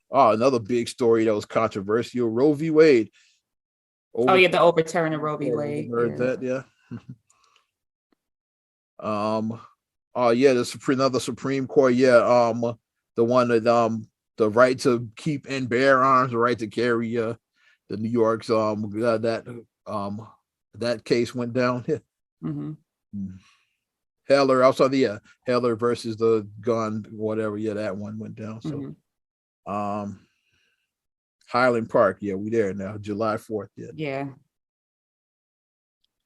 Speaker 1: Oh, another big story that was controversial: Roe v. Wade.
Speaker 2: The overturn of Roe v. Wade.
Speaker 1: Heard that? Yeah. Another Supreme Court. Yeah. The one that the right to keep and bear arms, the right to carry. The New York's that case went down. Heller, also Heller versus the gun, whatever. Yeah, that one went down. So, Highland Park. Yeah, we there now. July 4th.
Speaker 2: Yeah.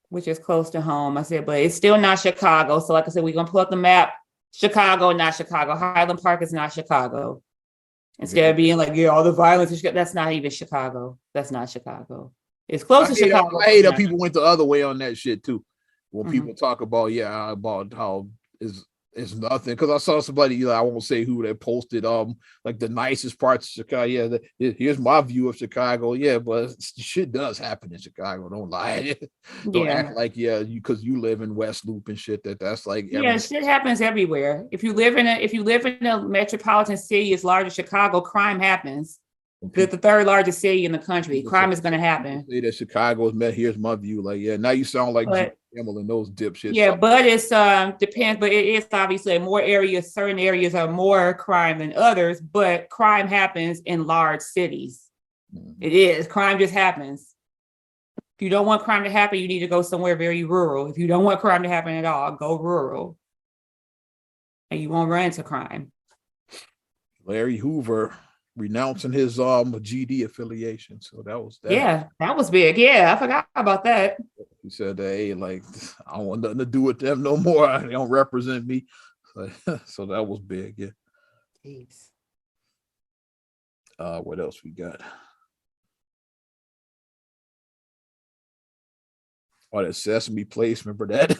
Speaker 2: Which is close to home. I said, but it's still not Chicago. So, like I said, we're gonna pull up the map. Chicago, not Chicago. Highland Park is not Chicago. Instead of being like, all the violence, that's not even Chicago. That's not Chicago. It's close to Chicago.
Speaker 1: I hate that people went the other way on that shit too. When people talk about, about how it's nothing. Because I saw somebody, I won't say who, that posted like the nicest parts of Chicago. Yeah, here's my view of Chicago. Yeah, but shit does happen in Chicago. Don't lie. Don't act like because you live in West Loop and shit. That's like
Speaker 2: shit happens everywhere. If you live in a metropolitan city as large as Chicago, crime happens. The third largest city in the country, crime is going to happen.
Speaker 1: Say that Chicago is met. Here's my view. Like, now you sound like Kimmel and those dipshits.
Speaker 2: Yeah, but it's depends. But it is obviously more areas. Certain areas are more crime than others. But crime happens in large cities. It is crime just happens. If you don't want crime to happen, you need to go somewhere very rural. If you don't want crime to happen at all, go rural. and you won't run into crime.
Speaker 1: Larry Hoover renouncing his GD affiliation. So that was that.
Speaker 2: Yeah, that was big. Yeah, I forgot about that.
Speaker 1: He said, "Hey, like I don't want nothing to do with them no more. They don't represent me." So that was big. Yeah.
Speaker 2: Jeez.
Speaker 1: What else we got? Oh, that Sesame Place. Remember that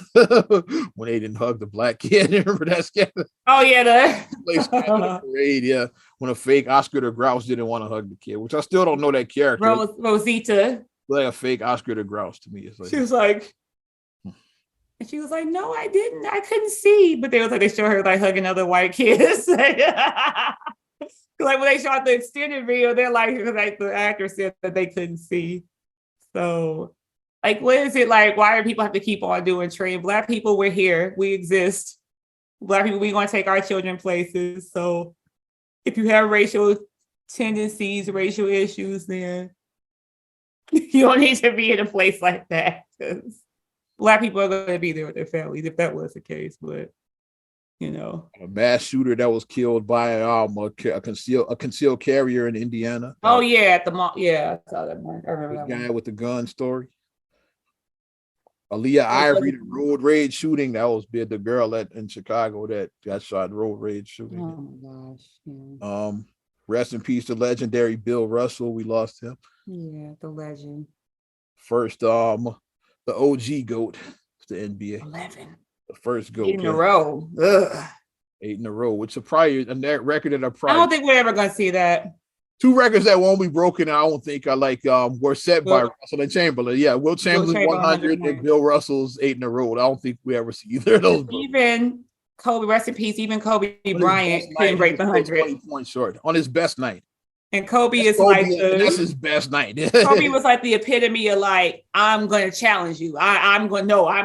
Speaker 1: when they didn't hug the black kid? Remember that sketch?
Speaker 2: Oh yeah,
Speaker 1: Place
Speaker 2: the
Speaker 1: parade. Yeah, when a fake Oscar the Grouch didn't want to hug the kid, which I still don't know that character.
Speaker 2: Rosita.
Speaker 1: Like a fake Oscar the Grouch to me. It's like
Speaker 2: She was like, and she was like, "No, I didn't. I couldn't see." But they was like, they show her like hugging other white kids. Like when they shot the extended video, they're like the actor said that they couldn't see. So, like, what is it like? Why do people have to keep on doing trade? Black people, we're here. We exist. Black people, we want to take our children places. So, if you have racial tendencies, racial issues, then you don't need to be in a place like that. Because Black people are going to be there with their families if that was the case. But
Speaker 1: a mass shooter that was killed by a concealed carrier in Indiana.
Speaker 2: Oh yeah, at the mall. Yeah, I saw that one. I remember that
Speaker 1: guy
Speaker 2: one.
Speaker 1: with the gun story. Aaliyah Ivory, the road rage shooting. That was big. The girl in Chicago that got shot in road rage shooting.
Speaker 2: Oh my gosh. Yeah.
Speaker 1: Rest in peace to legendary Bill Russell. We lost him.
Speaker 2: Yeah, the legend.
Speaker 1: First, the OG GOAT, the NBA.
Speaker 2: 11.
Speaker 1: The first GOAT.
Speaker 2: 8 in a row. Ugh.
Speaker 1: 8 in a row, which is probably a record that
Speaker 2: I don't think we're ever gonna see that.
Speaker 1: 2 records that won't be broken. I don't think were set by Russell and Chamberlain. Yeah, Will Chamberlain 100 and Bill Russell's 8 in a row. I don't think we ever see either of those.
Speaker 2: Even Kobe, rest in peace. Even Kobe Bryant couldn't break the 100.
Speaker 1: 20 points short on his best night.
Speaker 2: And Kobe that's
Speaker 1: his best night.
Speaker 2: Kobe was like the epitome of like, I'm going to challenge you. I'm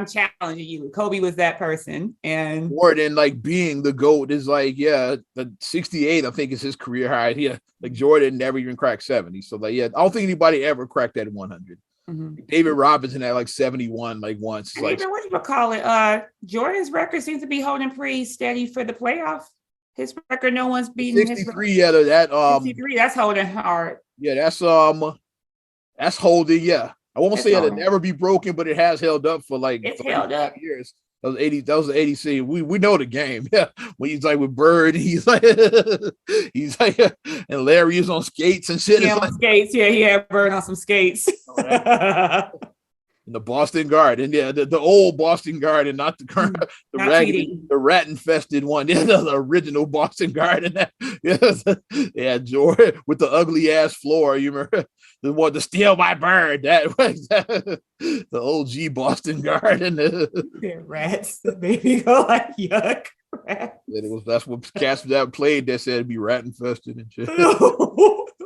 Speaker 2: challenging you. Kobe was that person. And
Speaker 1: more than like being the GOAT is like, the 68, I think is his career high. Yeah. Like Jordan never even cracked 70. So like, I don't think anybody ever cracked that 100. Mm-hmm. David Robinson had like 71 like once.
Speaker 2: And even what you would call it, Jordan's record seems to be holding pretty steady for the playoff. His record, no one's beaten
Speaker 1: 63, his record.
Speaker 2: 63, that's holding hard.
Speaker 1: Yeah, that's holding, yeah. I won't say it'll never be broken, but it has held up for like
Speaker 2: held up
Speaker 1: years. That was the 80. We know the game. Yeah. When he's like with Bird, he's like and Larry is on skates and shit.
Speaker 2: Yeah, on skates. Yeah, he had Bird on some skates.
Speaker 1: The Boston Garden, the old Boston Garden, not the current, the rat infested one. Yeah, the original Boston Garden. Yeah, George with the ugly ass floor. You remember the one to steal my bird? The OG Boston Garden.
Speaker 2: Rats, the baby go like yuck. Rats.
Speaker 1: That's what cats that played that said it'd be rat infested and shit.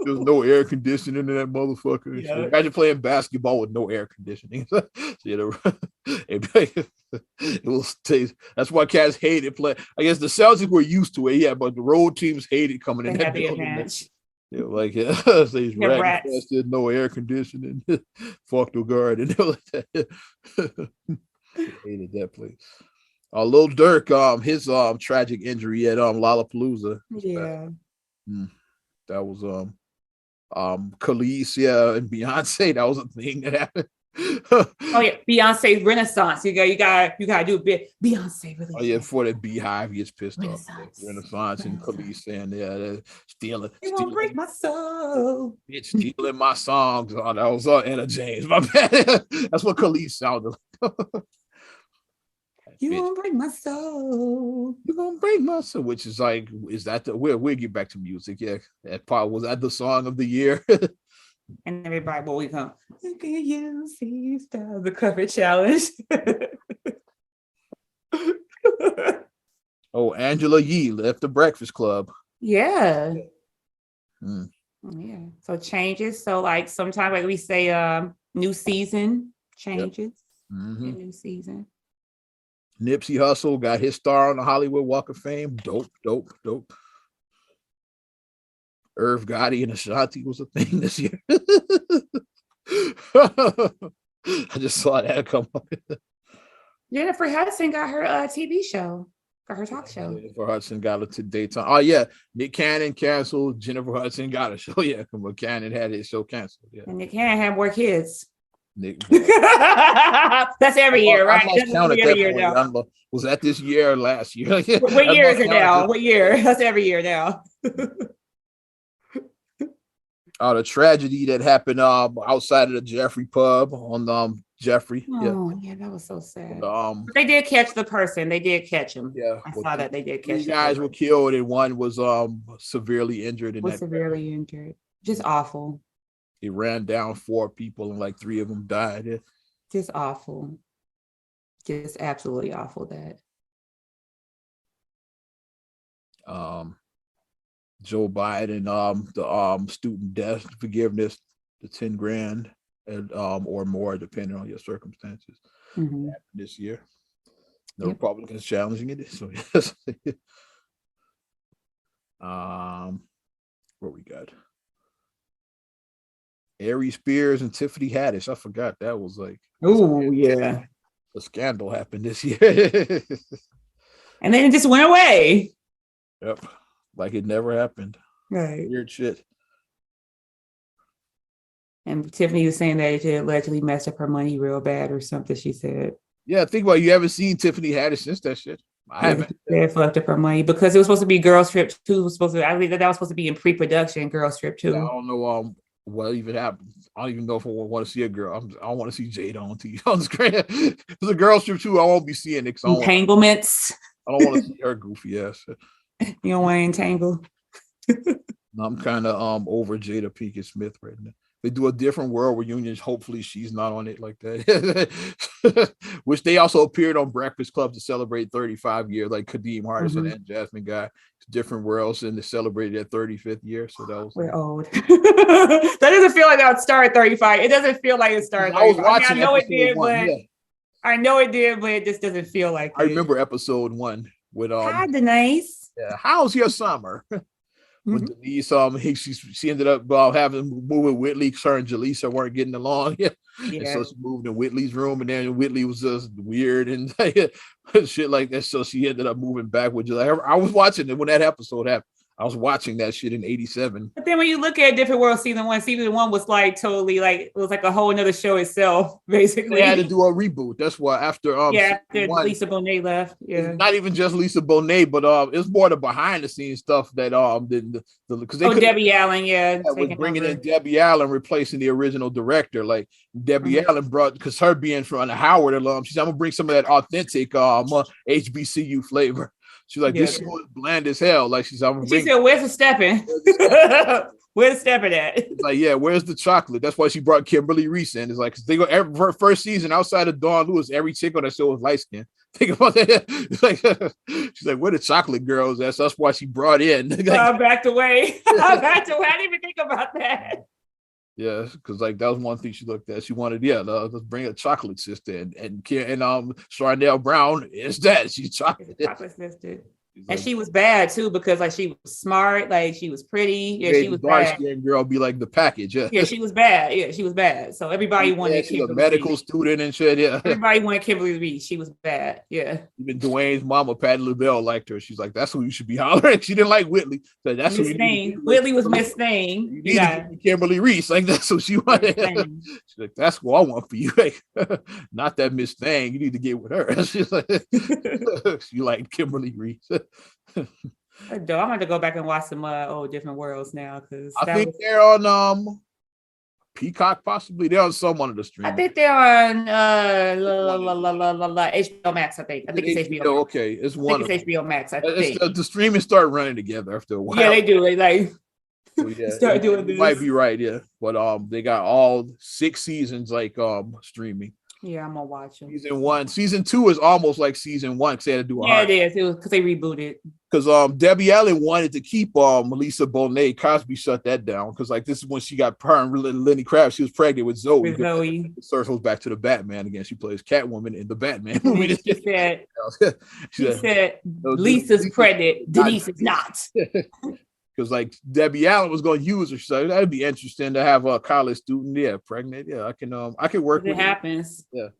Speaker 1: There's no air conditioning in that motherfucker. Yeah. Imagine playing basketball with no air conditioning. It was that's why cats hated play. I guess the Celtics were used to it, but the road teams hated coming in that building. Rat infested, no air conditioning. Fuck the garden. Hated that place. Lil Durk, his tragic injury at Lollapalooza.
Speaker 2: Yeah.
Speaker 1: That was Khalees, and Beyonce. That was a thing that happened.
Speaker 2: Oh yeah, Beyonce Renaissance. You gotta do a bit. Beyonce really.
Speaker 1: Oh yeah, before that Beehive gets pissed off. Renaissance and Khalees saying, stealing.
Speaker 2: You won't break my soul.
Speaker 1: Bitch, stealing my songs. Oh, that was Etta James. My bad. That's what Khalees sounded like.
Speaker 2: You won't break my soul.
Speaker 1: You won't break my soul. Which is like, is that we'll get back to music? Yeah, that part was that the song of the year.
Speaker 2: And everybody, we come. Look at you, see the cover challenge.
Speaker 1: Angela Yee left the Breakfast Club.
Speaker 2: Yeah. Yeah. So changes. So like sometimes like we say new season changes. Yep. Mm-hmm. New season.
Speaker 1: Nipsey Hussle got his star on the Hollywood Walk of Fame. Dope. Irv Gotti and Ashanti was a thing this year. I just saw that come up.
Speaker 2: Jennifer Hudson got her TV show. Got her talk show.
Speaker 1: Jennifer Hudson got it to daytime. Oh yeah, Nick Cannon canceled. Jennifer Hudson got a show. Yeah, but Cannon had his show canceled. Yeah,
Speaker 2: And Nick Cannon had more kids.
Speaker 1: Nick.
Speaker 2: That's every year, right?
Speaker 1: I lost count at that point.
Speaker 2: Now.
Speaker 1: Was that this year or last year?
Speaker 2: What year is it now? What year? That's every year now.
Speaker 1: The tragedy that happened outside of the Jeffrey pub on Jeffrey.
Speaker 2: Yeah, that was so sad.
Speaker 1: But,
Speaker 2: they did catch the person. They did catch him.
Speaker 1: Yeah,
Speaker 2: I saw that they did catch.
Speaker 1: 3 guys were killed and one was severely injured.
Speaker 2: Severely injured. Just awful.
Speaker 1: He ran down 4 people and like 3 of them died. Yeah.
Speaker 2: Just awful. Just absolutely awful. That.
Speaker 1: Joe Biden, the student debt forgiveness, the 10 grand and or more, depending on your circumstances. This year, the Republicans challenging it. So yes. What we got? Ari Spears and Tiffany Haddish. I forgot that was like.
Speaker 2: Oh yeah.
Speaker 1: A scandal happened this year.
Speaker 2: And then it just went away.
Speaker 1: Yep. Like it never happened.
Speaker 2: Right.
Speaker 1: Weird shit.
Speaker 2: And Tiffany was saying that it allegedly messed up her money real bad or something, she said.
Speaker 1: Yeah, think about it. You haven't seen Tiffany Haddish since that shit. I haven't.
Speaker 2: They fucked up her money because it was supposed to be Girls Trip 2. I believe that was supposed to be in pre-production, Girls Trip 2.
Speaker 1: I don't know what even happened. I don't even know if I want to see a girl. I don't want to see Jada on TV on the screen. If it's a Girls Trip 2, I won't be seeing it.
Speaker 2: Entanglements.
Speaker 1: I don't want to see her goofy ass.
Speaker 2: You don't want to entangle?
Speaker 1: I'm kind of over Jada Pinkett Smith right now. They do a different world reunion. Hopefully she's not on it like that. Which they also appeared on Breakfast Club to celebrate 35 years, like Kadeem Hardison and Jasmine Guy. Different worlds, and they celebrated their 35th year. So that was
Speaker 2: we're old. That doesn't feel like that would start 35. It doesn't feel like it started.
Speaker 1: I was watching. I know it did,
Speaker 2: but I know it did, but it just doesn't feel like
Speaker 1: I remember episode 1 with
Speaker 2: Hi Denise.
Speaker 1: Yeah, how's your summer? With Denise, she ended up having to move with Whitley. Her and Jaleesa weren't getting along. Yeah. And so she moved to Whitley's room, and then Whitley was just weird and shit like that. So she ended up moving back with Jaleesa. I was watching it when that episode happened. I was watching that shit in 87.
Speaker 2: But then when you look at Different World season 1 was like totally like it was like a whole nother show itself, basically.
Speaker 1: They had to do a reboot. That's why after
Speaker 2: after Lisa Bonet left. Yeah.
Speaker 1: Not even just Lisa Bonet, but it's more the behind the scenes stuff that because they
Speaker 2: Debbie Allen,
Speaker 1: was bringing in Debbie Allen, replacing the original director. Like Debbie Allen brought, because her being from the Howard alum, she said, I'm gonna bring some of that authentic HBCU flavor. She's like, this show is bland as hell. Like she said,
Speaker 2: where's the stepping? Where's the stepping at?
Speaker 1: It's like, yeah, where's the chocolate? That's why she brought Kimberly Reese in. It's like, cause they go her first season outside of Dawn Lewis, every chick on that show was light skinned. Think about that. It's like, she's like, where the chocolate girls at? So that's why she brought in.
Speaker 2: I backed away. I didn't even think about that.
Speaker 1: Yeah, because like that was one thing she looked at. She wanted, let's bring a chocolate sister, and Charnel Brown is that she's chocolate
Speaker 2: sister, and she was bad too because like she was smart, like she was pretty. Yeah, she was bad.
Speaker 1: Girl be like the package. Yeah,
Speaker 2: she was bad. Yeah, she was bad. So everybody wanted.
Speaker 1: She's a medical student and shit. Yeah,
Speaker 2: everybody wanted Kimberly Reese. She was bad. Yeah,
Speaker 1: even Dwayne's mama, Patty LaBelle, liked her. She's like, that's who you should be hollering. She didn't like Whitley. So that's
Speaker 2: Miss Thing. Whitley was Miss Thing.
Speaker 1: You need Kimberly Reese. Like that's what she wanted. She's like, that's what I want for you. Like, not that Miss Thing. You need to get with her. She's like, she liked Kimberly Reese.
Speaker 2: I'm going to go back and watch some old Different Worlds now because
Speaker 1: I think they're on Peacock, possibly. They're on some one of the streams.
Speaker 2: I think they're on HBO Max. I think it's HBO.
Speaker 1: Okay, it's one.
Speaker 2: It's HBO Max. I think
Speaker 1: the streaming start running together after a while.
Speaker 2: Yeah, they do. They like
Speaker 1: start doing this. You might be right, yeah. But they got all 6 seasons like streaming.
Speaker 2: Yeah, I'm gonna watch them.
Speaker 1: Season 1, season 2 is almost like season 1 because they had to do a
Speaker 2: it is. It was because they rebooted.
Speaker 1: Because Debbie Allen wanted to keep Lisa Bonet. Cosby shut that down because like this is when she got her and Lenny Kravitz. She was pregnant with Zoe.
Speaker 2: It
Speaker 1: circles back to the Batman again. She plays Catwoman in the Batman movie.
Speaker 2: She said Lisa's pregnant. Denise is not.
Speaker 1: Because like Debbie Allen was going to use her, so that'd be interesting to have a college student, pregnant. Yeah, I can work.
Speaker 2: It happens.
Speaker 1: Yeah,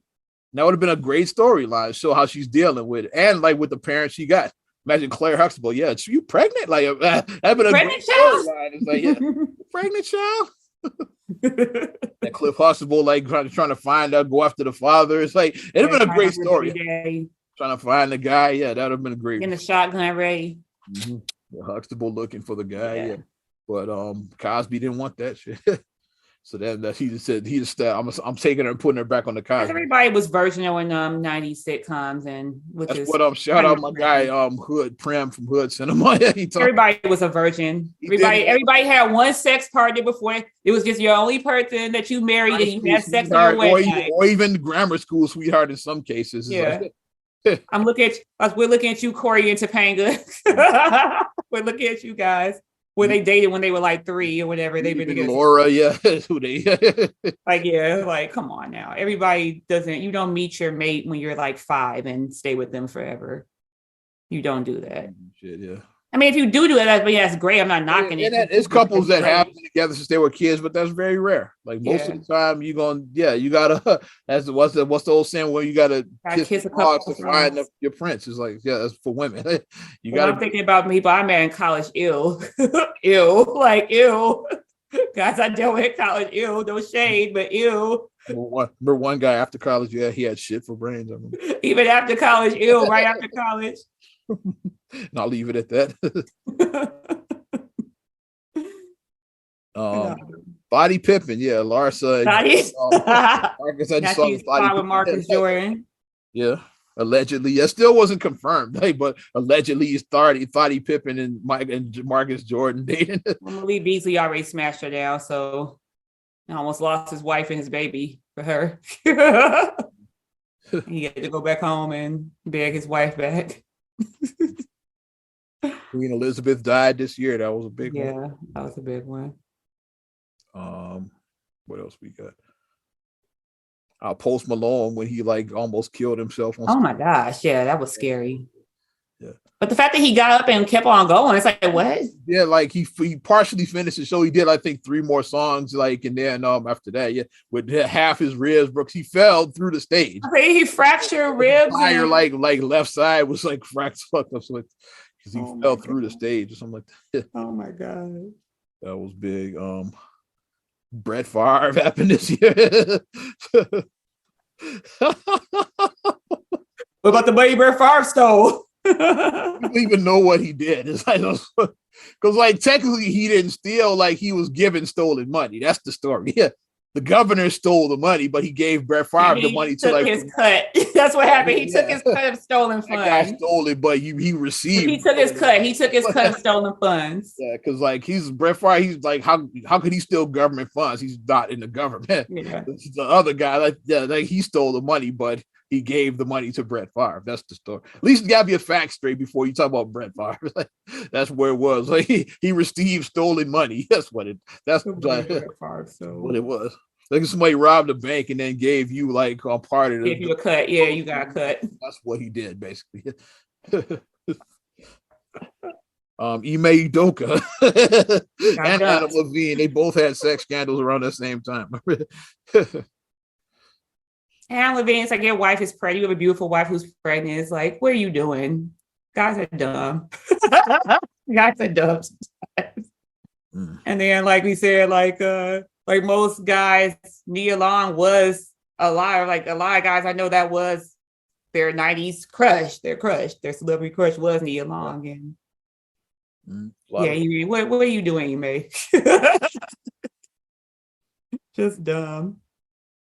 Speaker 1: That would have been a great storyline. Show how she's dealing with it, and like with the parents she got. Imagine Claire Huxtable. Yeah, you pregnant? Like that'd been a
Speaker 2: Pregnant
Speaker 1: great
Speaker 2: child?
Speaker 1: storyline. It's like, yeah, pregnant child. And Cliff Huxtable like trying to find out, go after the father. It's like it'd have been a great story. Trying to find the guy. Yeah, that'd have been a great.
Speaker 2: Getting the shotgun ready.
Speaker 1: Mm-hmm. Yeah, Huxtable looking for the guy. Yeah. But Cosby didn't want that shit. So that he just said I'm taking her and putting her back on the Cosby.
Speaker 2: Everybody was versional in 90s sitcoms, and
Speaker 1: that's what shout out my guy Hood Prem from Hood Cinema.
Speaker 2: Everybody was a virgin. Everybody had one sex partner before. It was just your only person that you married and you had sex on your wedding,
Speaker 1: or even grammar school sweetheart in some cases.
Speaker 2: Yeah. We're looking at you, Corey and Topanga. We're looking at you guys. When they dated when they were like 3 or whatever, they've been together.
Speaker 1: Laura, yeah.
Speaker 2: Like, come on now. Everybody you don't meet your mate when you're like 5 and stay with them forever. You don't do that.
Speaker 1: Shit, yeah.
Speaker 2: I mean, if you do that's great. I'm not knocking it.
Speaker 1: It's couples that have been together since they were kids, but that's very rare. Like most of the time, you gotta. That's what's the old saying where you gotta kiss a couple to find your prince. It's like, yeah, that's for women. I'm
Speaker 2: thinking about people I met in college. Ew, ew. Guys I dealt with in college. Ew, no shade, but ew.
Speaker 1: Remember one guy after college? Yeah, he had shit for brains.
Speaker 2: Even after college, ew. Right after college.
Speaker 1: And I'll leave it at that. Body Pippin, yeah, Larsa. Marcus, I just saw the body with
Speaker 2: Marcus Jordan.
Speaker 1: Yeah, allegedly. Yeah, still wasn't confirmed, but allegedly he started Body Pippin and Marcus Jordan dating.
Speaker 2: Lee Beasley already smashed her down, so he almost lost his wife and his baby for her. He had to go back home and beg his wife back.
Speaker 1: Queen Elizabeth died this year. That was a big one.
Speaker 2: Yeah, that was a big one.
Speaker 1: What else we got? Post Malone when he like almost killed himself.
Speaker 2: Oh my gosh, yeah, that was scary.
Speaker 1: Yeah,
Speaker 2: but the fact that he got up and kept on going, it's like, what?
Speaker 1: Yeah, like he partially finished the show. He did, I think, 3 more songs, like, and then after that, yeah, with half his ribs, Brooks, he fell through the stage.
Speaker 2: Okay, he fractured ribs.
Speaker 1: Entire like left side was like fractured up, so because he fell through the stage or something like that.
Speaker 2: Oh my god,
Speaker 1: that was big. Brett Favre happened this year.
Speaker 2: What about the money Brett Favre stole?
Speaker 1: You don't even know what he did. It's like, because like technically he didn't steal, like he was given stolen money. That's the story. Yeah. The governor stole the money, but he gave Brett Favre the money to like
Speaker 2: his cut. That's what happened. He took his cut of stolen funds.
Speaker 1: That guy stole it, but he received.
Speaker 2: He took his cut. He took his cut of stolen funds.
Speaker 1: Yeah, because like he's Brett Favre. He's like, how could he steal government funds? He's not in the government. Yeah. The other guy, like he stole the money, but he gave the money to Brett Favre. That's the story. At least you gotta be a fact straight before you talk about Brett Favre. Like, that's where it was. Like he received stolen money. That's what it. That's like, what it was. Like somebody robbed a bank and then gave you like a part of it.
Speaker 2: Gave you a cut. Yeah, you got a cut.
Speaker 1: That's what he did basically. Ime Udoka and Adam Levine, they both had sex scandals around the same time.
Speaker 2: Adam Levine's like, your wife is pregnant. You have a beautiful wife who's pregnant. It's like, what are you doing? Guys are dumb. Guys are dumb sometimes. And then, like we said, like most guys, Nia Long was a liar. Like a lot of guys I know that was their 90s crush. Their celebrity crush was Nia Long. And what are you doing, May? Just dumb.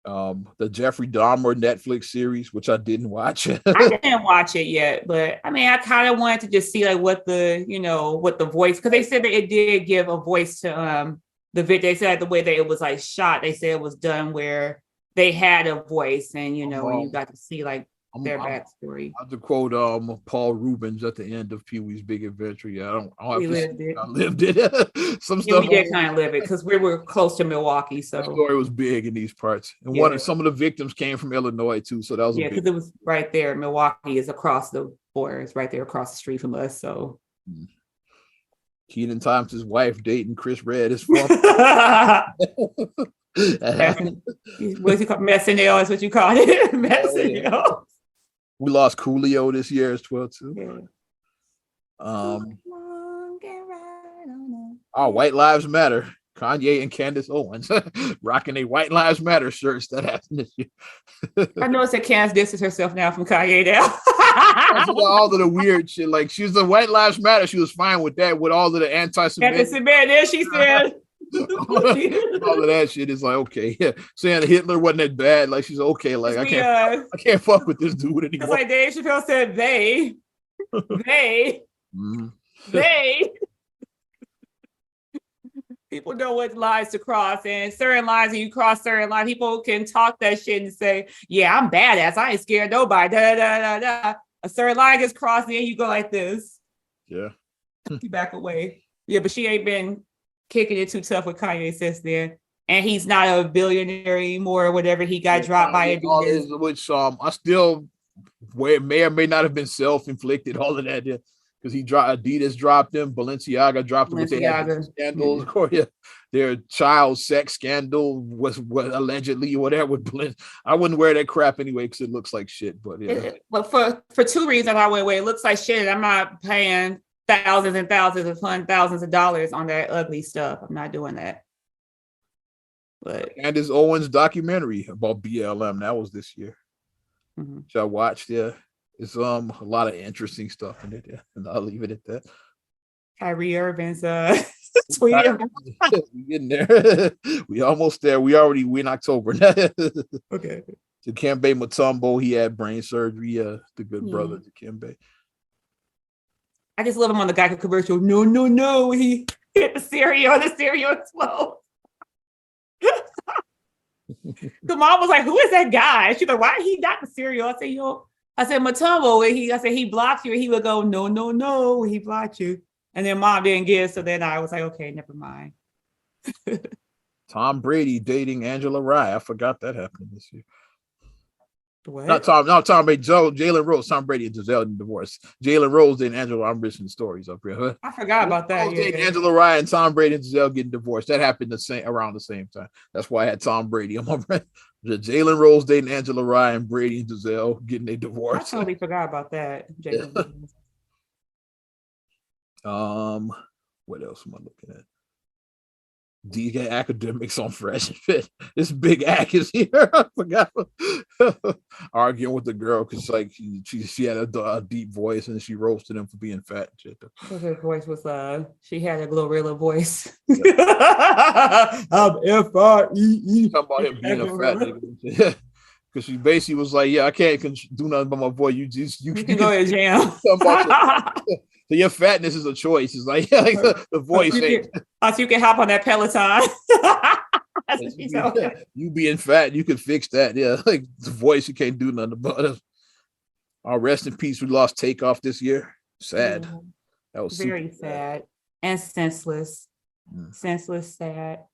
Speaker 1: The Jeffrey Dahmer Netflix series, which I didn't watch.
Speaker 2: I didn't watch it yet, but I mean, I kind of wanted to just see like what the voice, because they said that it did give a voice to the video. They said the way that it was like shot, they said it was done where they had a voice, and you got to see like their backstory.
Speaker 1: I have to quote Paul Rubens at the end of Pee-wee's Big Adventure. Yeah, I lived it. Some stuff
Speaker 2: we did kind of live it because we were close to Milwaukee, so
Speaker 1: the story was big in these parts. And some of the victims came from Illinois too, so that was
Speaker 2: because it was right there. Milwaukee is across the border; it's right there across the street from us. So
Speaker 1: Kenan Thompson's wife dating Chris Redd is from.
Speaker 2: What's he called? Messinel is what you call it. Messinel.
Speaker 1: We lost Coolio this year as well too.
Speaker 2: Yeah.
Speaker 1: Oh, White Lives Matter. Kanye and Candace Owens rocking a White Lives Matter shirts. That happened this year.
Speaker 2: I noticed that Candace distances herself now from Kanye now.
Speaker 1: All of the weird shit. Like she was the White Lives Matter. She was fine with that. With all of the anti-Semitic.
Speaker 2: There she said.
Speaker 1: All of that shit is like, okay, yeah. Saying Hitler wasn't that bad. Like she's okay. Like I can't fuck with this dude anymore.
Speaker 2: It's like Dave Chappelle said, they. People know what lines to cross, and certain lines, and you cross certain lines, people can talk that shit and say, yeah, I'm badass. I ain't scared of nobody. Da, da, da, da. A certain line gets crossed, and you go like this.
Speaker 1: Yeah.
Speaker 2: You back away. Yeah, but she ain't been kicking it too tough with Kanye since then. And he's not a billionaire anymore or whatever. He got dropped by Adidas.
Speaker 1: Which I still may or may not have been self-inflicted, all of that. Yeah. Because Adidas dropped him, Balenciaga dropped him with their scandals. Yeah. Their child sex scandal was allegedly whatever with Balenciaga. I wouldn't wear that crap anyway because it looks like shit. But yeah.
Speaker 2: But for two reasons, I went away. It looks like shit. I'm not paying thousands and thousands of dollars on that ugly stuff. I'm not doing that. But
Speaker 1: Candace Owens documentary about BLM, that was this year.
Speaker 2: Mm-hmm.
Speaker 1: Which I watched. Yeah. It's a lot of interesting stuff in it, yeah. And I'll leave it at that.
Speaker 2: Kyrie Irving's tweet.
Speaker 1: We getting there. We almost there. We're in October.
Speaker 2: Okay.
Speaker 1: Dikembe Mutombo, he had brain surgery. The good brother Dikembe.
Speaker 2: I just love him on the Geico commercial. No. He hit the stereo exploded. The mom was like, "Who is that guy?" She's like, "Why did he knock the stereo?" I said, "Yo." I said, Mutombo, I said, he blocked you. And he would go, no, he blocked you. And then mom didn't get it. So then I was like, okay, never mind.
Speaker 1: Tom Brady dating Angela Rye. I forgot that happened this year.
Speaker 2: What?
Speaker 1: Not Tom Brady, Jalen Rose, Tom Brady and Giselle in divorce. Jalen Rose dating Angela. I'm missing stories up here.
Speaker 2: I forgot about that.
Speaker 1: Yeah. Angela Rye and Tom Brady and Giselle getting divorced. That happened around the same time. That's why I had Tom Brady on my brain. Jalen Rose dating Angela Rye and Brady and Giselle getting a divorce.
Speaker 2: I totally forgot about that.
Speaker 1: What else am I looking at? DK Academics on Fresh Fit. This big act is here. I forgot. Arguing with the girl because like she had a deep voice and she roasted him for being fat and shit.
Speaker 2: Her voice was she had a Glorilla voice. Yeah. I'm F-R-E-E.
Speaker 1: Talking about him being a fat nigga. Because she basically was like, yeah, I can't do nothing but my voice. You
Speaker 2: can go to jail.
Speaker 1: So your fatness is a choice. It's like, the voice.
Speaker 2: You can hop on that Peloton.
Speaker 1: You being fat, you can fix that. Yeah, like the voice, you can't do nothing about it. Rest in peace. We lost Takeoff this year. Sad. That was
Speaker 2: very sad and senseless. Senseless, sad.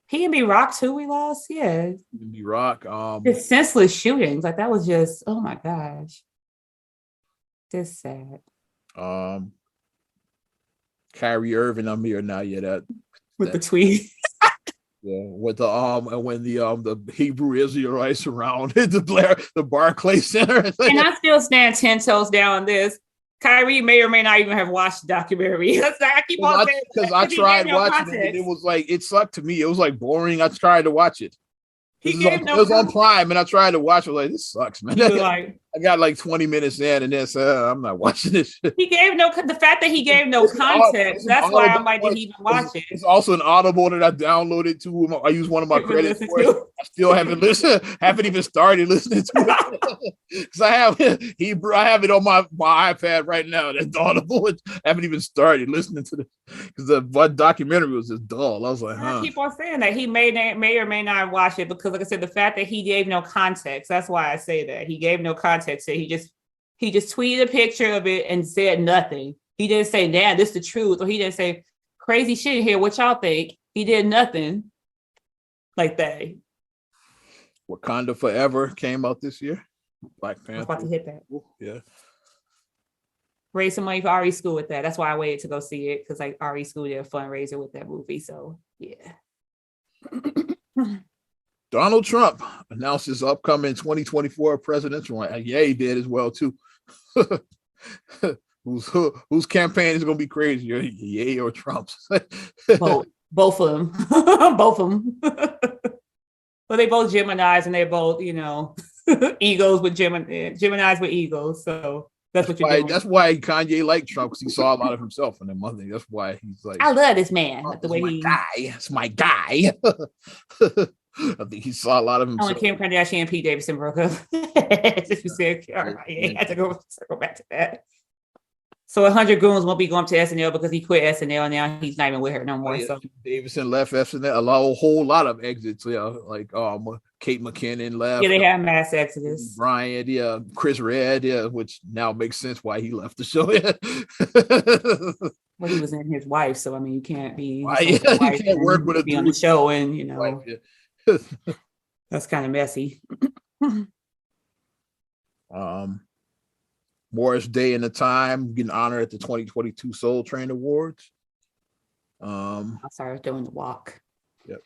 Speaker 2: P&B Rock too. We lost. Yeah.
Speaker 1: P&B Rock.
Speaker 2: It's senseless shootings. Like that was just. Oh my gosh. Just sad.
Speaker 1: Kyrie Irving, I'm here now. Yeah,
Speaker 2: the tweet.
Speaker 1: Yeah, with the and when the Hebrew Israelites surrounded the Barclays Center.
Speaker 2: And I still stand 10 toes down on this. Kyrie may or may not even have watched the documentary. I keep on saying
Speaker 1: because I tried watching it. And it was like it sucked to me. It was like boring. I tried to watch it. It was on Prime, and I tried to watch it. I was like, this sucks, man. I got like 20 minutes in, and then said, I'm not watching this shit.
Speaker 2: The fact that he gave no context, that's why I might didn't even watch it.
Speaker 1: It's also an Audible that I downloaded to. I use one of my credits for it. I still haven't even started listening to it. Because I have Hebrew, I have it on my iPad right now. That's Audible. I haven't even started listening to it. Because the documentary was just dull. I was like,
Speaker 2: I keep on saying that he may or may not watch it because, like I said, the fact that he gave no context, that's why I say that. He gave no context. So he just tweeted a picture of it and said nothing. He didn't say, damn, this is the truth. Or he didn't say crazy shit here. What y'all think? He did nothing like that.
Speaker 1: Wakanda Forever came out this year. Black Panther.
Speaker 2: I was about to hit that.
Speaker 1: Yeah.
Speaker 2: Raise some money for Ari School with that. That's why I waited to go see it, because like Ari School did a fundraiser with that movie. So yeah.
Speaker 1: Donald Trump announced his upcoming 2024 presidential run. Yeah, he did as well too. Whose campaign is going to be crazier, Ye or Trump's?
Speaker 2: both of them, both of them. Well, they both Geminis, and they're both, egos with Geminis with egos. So that's what you're doing.
Speaker 1: That's why Kanye liked Trump, because he saw a lot of himself in him. I think that's why he's like,
Speaker 2: I love this man. The way
Speaker 1: it's my guy. I think he saw a lot of himself.
Speaker 2: When Kim Kardashian and Pete Davidson broke up. You said, all right, I had to go back to that. So 100 Goons won't be going to SNL because he quit SNL. Now he's not even with her no more. So
Speaker 1: Davidson left SNL. A whole lot of exits. Yeah, like Kate McKinnon left.
Speaker 2: Yeah, they have mass exodus.
Speaker 1: Brian, yeah, Chris Redd, yeah, which now makes sense why he left the show.
Speaker 2: Well, he was in his wife, so I mean, you can't be.
Speaker 1: You can't work with a
Speaker 2: be on the show, and
Speaker 1: wife,
Speaker 2: that's kind of messy.
Speaker 1: Morris Day and the Time getting honored at the 2022 Soul Train Awards.
Speaker 2: I'm sorry, I was doing the walk.
Speaker 1: Yep.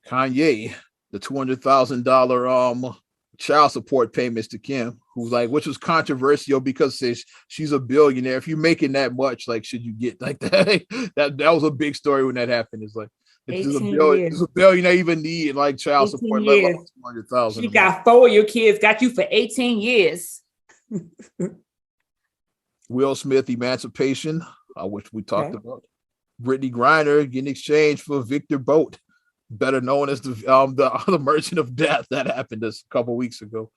Speaker 1: Kanye, the $200,000 child support payments to Kim, which was controversial because she's a billionaire. If you're making that much, like, should you get like that? that was a big story when that happened. It's like, does a billionaire even need like child support? Let alone 200,000.
Speaker 2: You got 4 of your kids, got you for 18 years.
Speaker 1: Will Smith emancipation, which we talked about. Brittany Griner getting exchanged for Victor Boat, better known as the Merchant of Death. That happened a couple weeks ago.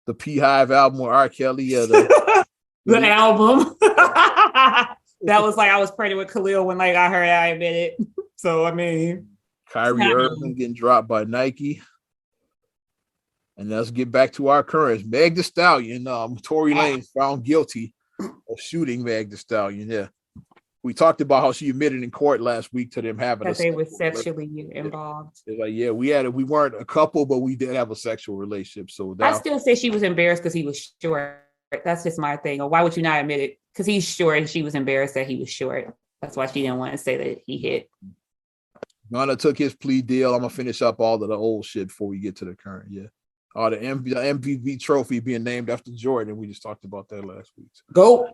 Speaker 1: The P-Hive album with R. Kelly.
Speaker 2: The album. That was like I was pregnant with Khalil when I heard I admit it. So I mean,
Speaker 1: Kyrie Irving getting dropped by Nike. And let's get back to our currents. Meg Thee Stallion, Tory Lanez found guilty of shooting Meg Thee Stallion. Yeah. We talked about how she admitted in court last week to them having
Speaker 2: that they were sexually involved.
Speaker 1: It's like, yeah, we weren't a couple, but we did have a sexual relationship. So
Speaker 2: I still say she was embarrassed because he was short. That's just my thing. Or why would you not admit it? Because he's short and she was embarrassed that he was short. That's why she didn't want to say that he hit.
Speaker 1: Gunna took his plea deal. I'm gonna finish up all of the old shit before we get to the current. Yeah. The MVP trophy being named after Jordan. We just talked about that last week.
Speaker 2: Go.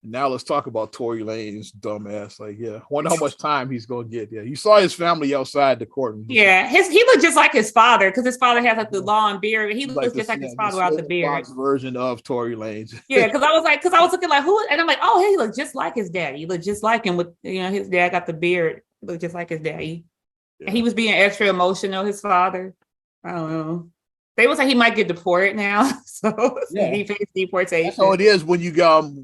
Speaker 1: Now let's talk about Tory Lanez's dumbass. Like, yeah, I wonder how much time he's gonna get. Yeah, you saw his family outside the court.
Speaker 2: Yeah, he looked just like his father because his father has like the long beard. He looks just like his father without the beard.
Speaker 1: Version of Tory Lanez.
Speaker 2: Yeah, because I was looking like who, and I'm like, oh, he looked just like his daddy. He looked just like him with his dad got the beard. He looked just like his daddy. Yeah. And he was being extra emotional. His father. I don't know. They was like he might get deported now, so he faced deportation.
Speaker 1: That's how it is when you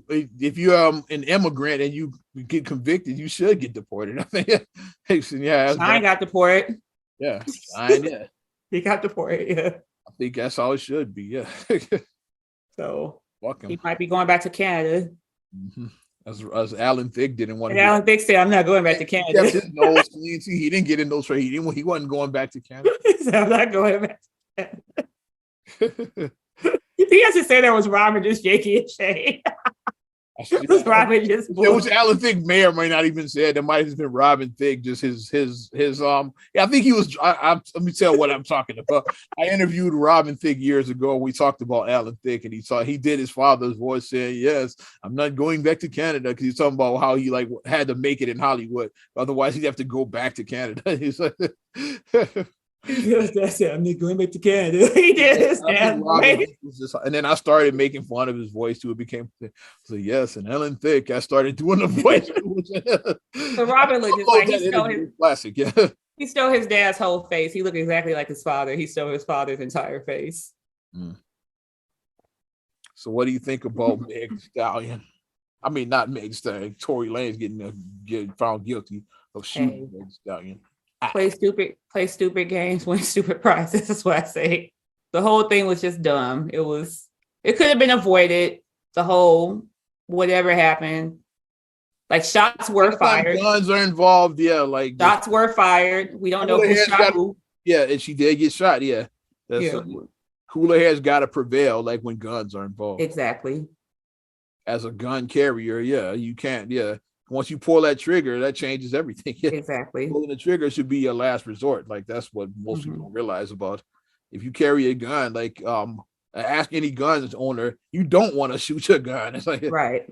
Speaker 1: if you're an immigrant and you get convicted, you should get deported. I think.
Speaker 2: I got deported.
Speaker 1: Yeah,
Speaker 2: he got deported. Yeah,
Speaker 1: I think that's how it should be. Yeah.
Speaker 2: So he might be going back to Canada.
Speaker 1: Mm-hmm. As Alan Thicke didn't want to.
Speaker 2: Alan Thicke said, "I'm not going back to Canada."
Speaker 1: He didn't get in those trade. He wasn't going back to Canada.
Speaker 2: He said, "I'm not going back." He has to say that was Robin just shaking his shade. Robin just
Speaker 1: it was Alan Thicke may or may not even said that might have been Robin Thicke, just his I think he was let me tell what I'm talking about. I interviewed Robin Thicke years ago. We talked about Alan Thicke and he did his father's voice saying, yes, I'm not going back to Canada, because he's talking about how he like had to make it in Hollywood. Otherwise he'd have to go back to Canada. He's like
Speaker 2: that's it. I'm not going back to Canada. He did his damn
Speaker 1: and then I started making fun of his voice too. It became so yes, and Alan Thicke. I started doing the voice.
Speaker 2: So Robin looked just like he stole his
Speaker 1: classic. Yeah,
Speaker 2: he stole his dad's whole face. He looked exactly like his father. He stole his father's entire face.
Speaker 1: Mm. So what do you think about Meg Thee Stallion? I mean, not Meg Thee Stallion. Tory Lanez getting found guilty of shooting Meg Thee Stallion.
Speaker 2: Play stupid games, win stupid prizes. That's what I say. The whole thing was just dumb. It could have been avoided. The whole whatever happened. Like shots were fired.
Speaker 1: Guns are involved. Yeah, like
Speaker 2: shots were fired. We don't know who shot who.
Speaker 1: Yeah, and she did get shot. Yeah. Cooler hair's got to prevail, like when guns are involved.
Speaker 2: Exactly.
Speaker 1: As a gun carrier, yeah, you can't. Yeah. once you pull that trigger, that changes everything.
Speaker 2: Exactly.
Speaker 1: Pulling the trigger should be your last resort. Like that's what most people don't realize about. If you carry a gun, like ask any guns owner, you don't want to shoot your gun. It's like
Speaker 2: Right.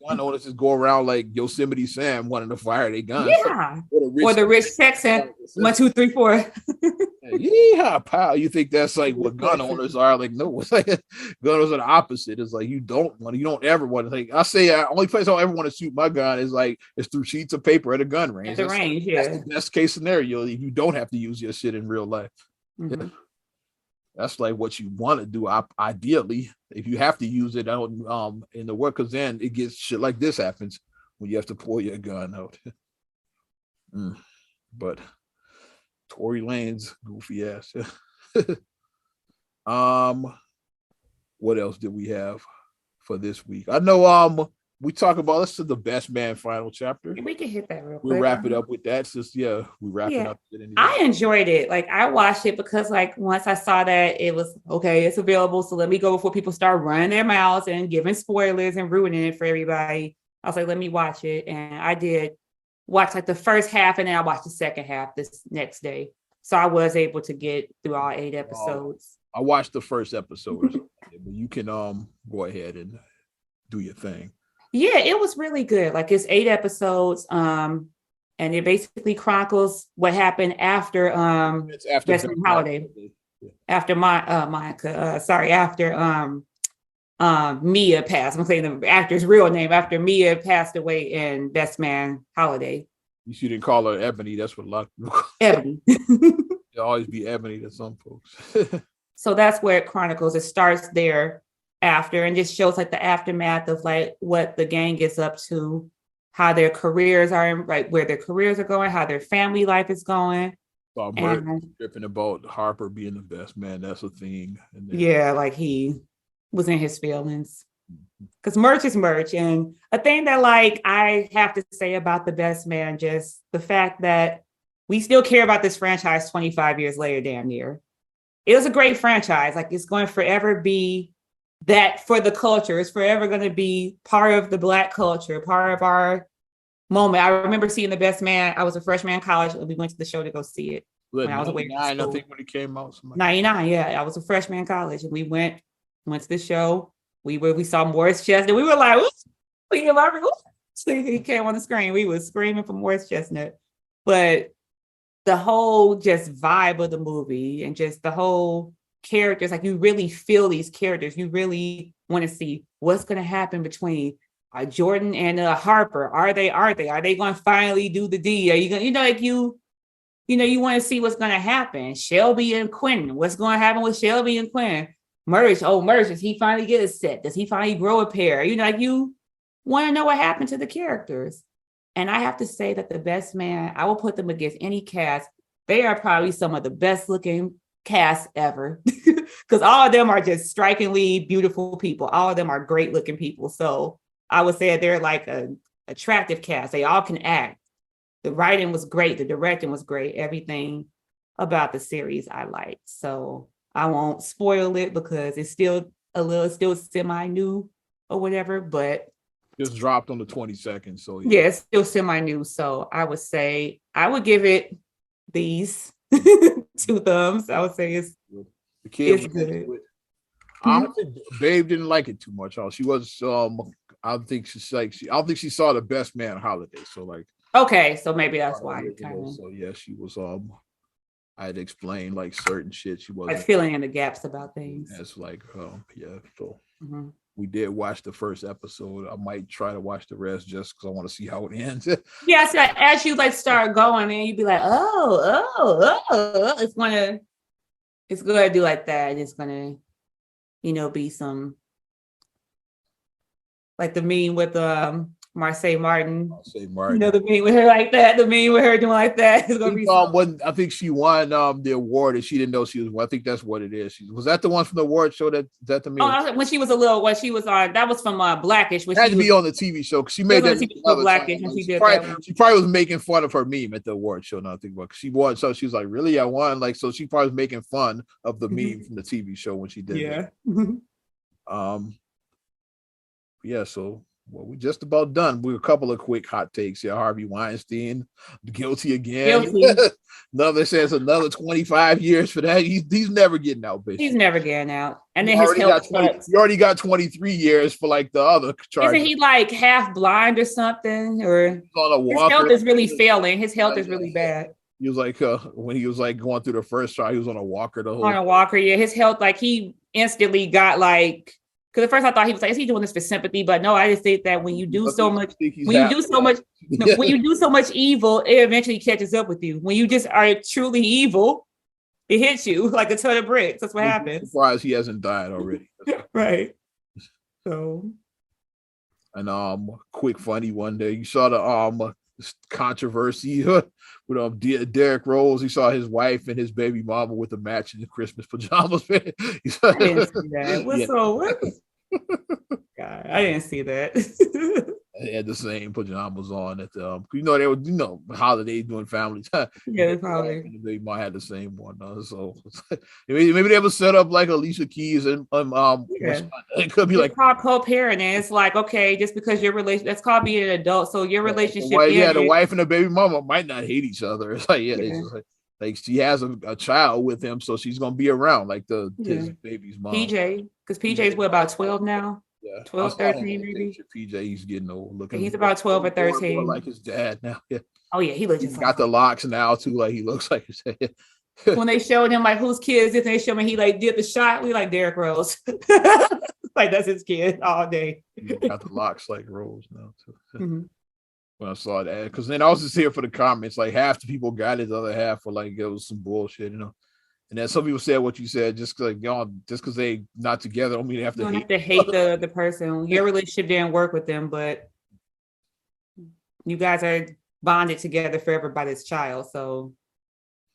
Speaker 1: gun owners just go around like Yosemite Sam wanting to fire their guns.
Speaker 2: Yeah. Or the rich Texan. 1, 2, 3, 4.
Speaker 1: Yeehaw, pal. You think that's like what gun owners are? Like, no, it's like gun owners are the opposite. It's like you don't ever want to. Like I say, only place I'll ever want to shoot my gun is like it's through sheets of paper at a gun range.
Speaker 2: At the range, yeah.
Speaker 1: That's the best case scenario. If you don't have to use your shit in real life. Yeah. That's like what you want to do. Ideally, if you have to use it out in the work, because then it gets shit like this happens when you have to pull your gun out. But Tory Lane's goofy ass. What else did we have for this week? I know we talk about this is the best man final chapter.
Speaker 2: We can hit that real quick.
Speaker 1: We'll wrap it up with that. Just we wrap it up.
Speaker 2: I enjoyed it. Like I watched it because like once I saw that it was okay, it's available. So let me go before people start running their mouths and giving spoilers and ruining it for everybody. I was like, let me watch it. And I did watch like the first half and then I watched the second half this next day. So I was able to get through all 8 episodes.
Speaker 1: I watched the first episode, but you can go ahead and do your thing.
Speaker 2: Yeah, it was really good. Like it's 8 episodes, and it basically chronicles what happened after Best Holiday, after Monica. After Mia passed. I'm saying the actor's real name after Mia passed away in Best Man Holiday.
Speaker 1: You didn't call her Ebony. That's what a lot of people call
Speaker 2: Ebony.
Speaker 1: It'll always be Ebony to some folks.
Speaker 2: So that's where it chronicles. It starts there after and just shows like the aftermath of like what the gang gets up to, how their careers are, like where their careers are going, how their family life is going.
Speaker 1: So tripping about Harper being the best man. That's a thing.
Speaker 2: Yeah, like he was in his feelings. Because merch is merch. And a thing that like I have to say about the best man, just the fact that we still care about this franchise 25 years later, damn near. It was a great franchise. Like it's going to forever be that for the culture. It's forever going to be part of the Black culture, part of our moment. I remember seeing The Best Man. I was a freshman in college and we went to the show to go see it.
Speaker 1: When I was away from school. I think when it came out.
Speaker 2: 99, yeah. I was a freshman in college and we went to the show. We saw Morris Chestnut. We were like, he came on the screen. We was screaming for Morris Chestnut. But the whole just vibe of the movie and just the whole characters, like you really feel these characters. You really want to see what's going to happen between Jordan and Harper. Are they going to finally do the deed? Are you going to, you want to see what's going to happen. Shelby and Quentin, what's going to happen with Shelby and Quentin? Merch, does he finally get a set? Does he finally grow a pair? You want to know what happened to the characters. And I have to say that The Best Man, I will put them against any cast. They are probably some of the best looking casts ever because all of them are just strikingly beautiful people. All of them are great looking people. So I would say they're like an attractive cast. They all can act. The writing was great. The directing was great. Everything about the series I liked. So I won't spoil it because it's still semi-new or whatever, but
Speaker 1: just dropped on the 22nd. So
Speaker 2: yeah, it's still semi-new. So I would say I would give it these 2 thumbs. I would say it's good.
Speaker 1: Honestly, Babe didn't like it too much. She was I don't think she saw The Best Man Holiday. So like
Speaker 2: okay, so maybe that's why
Speaker 1: so yeah, she was I had explained like certain shit. She wasn't
Speaker 2: like filling in the gaps about things.
Speaker 1: That's like yeah. So we did watch the first episode. I might try to watch the rest just because I want to see how it ends.
Speaker 2: Yeah, so as you like start going, and you'd be like, it's gonna do like that. It's gonna, be some like the meme with Marseille Martin. The meme with her like that. The meme with her doing like that. It's gonna be.
Speaker 1: I think she won the award and she didn't know she was. I think that's what it is. Was that the one from the award show? That the meme?
Speaker 2: Oh, when she was when she was on. That was from Blackish.
Speaker 1: It had to be on the TV show because she made that.
Speaker 2: Blackish, and she
Speaker 1: probably was making fun of her meme at the award show. Now I think about because she won, so she was like, "Really, I won!" Like, so she probably was making fun of the meme from the TV show when she did.
Speaker 2: Yeah.
Speaker 1: Yeah. So Well, we're just about done. We're a couple of quick hot takes here. Harvey Weinstein, guilty again.
Speaker 2: Guilty.
Speaker 1: Another says another 25 years for that. He's never getting out, basically.
Speaker 2: He's never getting out. And
Speaker 1: You
Speaker 2: then his
Speaker 1: already
Speaker 2: health
Speaker 1: got 20, you already got 23 years for like the other charges.
Speaker 2: Isn't he like half blind or something? Or
Speaker 1: On a
Speaker 2: his
Speaker 1: walker.
Speaker 2: health is really failing. His health is really bad.
Speaker 1: He was like when he was like going through the first trial, he was on a walker the whole
Speaker 2: On a walker, yeah. His health, like he instantly got like, because at first I thought he was like, is he doing this for sympathy? But no, I just think that when you do so much, when you do so much evil, it eventually catches up with you. When you just are truly evil, it hits you like a ton of bricks. That's what happens.
Speaker 1: I'm surprised he hasn't died already.
Speaker 2: Right. So,
Speaker 1: and quick funny one day, you saw the controversy with Derrick Rose. He saw his wife and his baby mama with the matching Christmas pajamas.
Speaker 2: I didn't see that. What? God, I didn't see that.
Speaker 1: They had the same pajamas on at the they were holiday doing family time.
Speaker 2: Yeah, probably.
Speaker 1: They might have the same one. So maybe they would set up like Alicia Keys and it could be like
Speaker 2: called co-parenting. It's like, okay, just because your relationship, that's called being an adult. So your relationship,
Speaker 1: the wife and the baby mama might not hate each other. It's like like she has a child with him, so she's gonna be around like his baby's mom.
Speaker 2: PJ, because PJ's about 12 now.
Speaker 1: Yeah.
Speaker 2: 12, 13 maybe.
Speaker 1: PJ, he's getting old looking.
Speaker 2: He's about 12 or 13.
Speaker 1: More like his dad now. Yeah.
Speaker 2: Oh yeah, he looks just
Speaker 1: got the locks now too. Like he looks like his dad.
Speaker 2: When they showed him like whose kids is, they showed me he like did the shot. We like Derrick Rose. Like that's his kid all day.
Speaker 1: He got the locks like Rose now too. Mm-hmm. When I saw that, because then I was just here for the comments. Like half the people got it, the other half were like it was some bullshit, And then some people said what you said, just like just because they not together, don't mean they have to
Speaker 2: hate the person. Your relationship didn't work with them, but you guys are bonded together forever by this child. So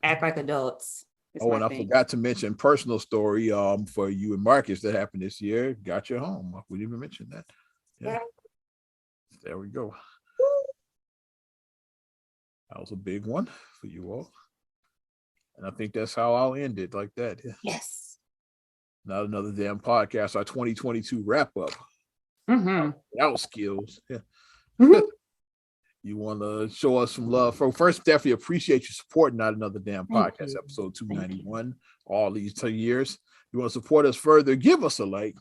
Speaker 2: act like adults.
Speaker 1: And I forgot to mention personal story for you and Marcus that happened this year. Got your home. We didn't even mention that. Yeah. There we go. That was a big one for you all. And I think that's how I'll end it, like that.
Speaker 2: Yes.
Speaker 1: Not another damn podcast. Our 2022 wrap up.
Speaker 2: Mm-hmm.
Speaker 1: Without skills. Yeah.
Speaker 2: Mm-hmm.
Speaker 1: You want to show us some love. First, definitely appreciate you supporting Not Another Damn Podcast, episode 291, all these 2 years. You want to support us further, give us a like.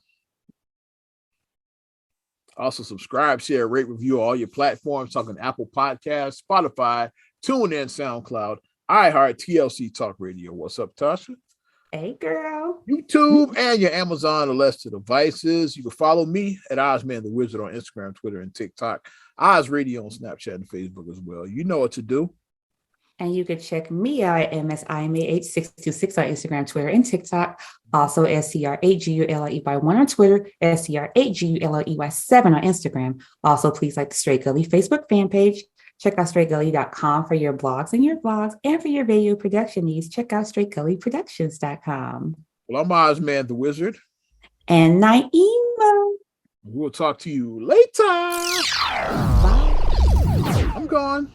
Speaker 1: Also, subscribe, share, rate, review all your platforms, talking Apple Podcasts, Spotify, TuneIn, SoundCloud, iHeart, TLC Talk Radio. What's up, Tasha?
Speaker 2: Hey, girl.
Speaker 1: YouTube and your Amazon Alexa devices. You can follow me at Ozman the Wizard on Instagram, Twitter, and TikTok. Oz Radio on Snapchat and Facebook as well. You know what to do.
Speaker 2: And you can check me out at MSIMA8626 on Instagram, Twitter, and TikTok. Also, SCR8GULLEY1 on Twitter, SCR8GULLEY7 on Instagram. Also, please like the Straight Gully Facebook fan page. Check out straightgully.com for your blogs and your vlogs. And for your video production needs, check out straightgullyproductions.com.
Speaker 1: Well, I'm Ozman the Wizard.
Speaker 2: And Naima.
Speaker 1: We'll talk to you later.
Speaker 2: Bye.
Speaker 1: I'm gone.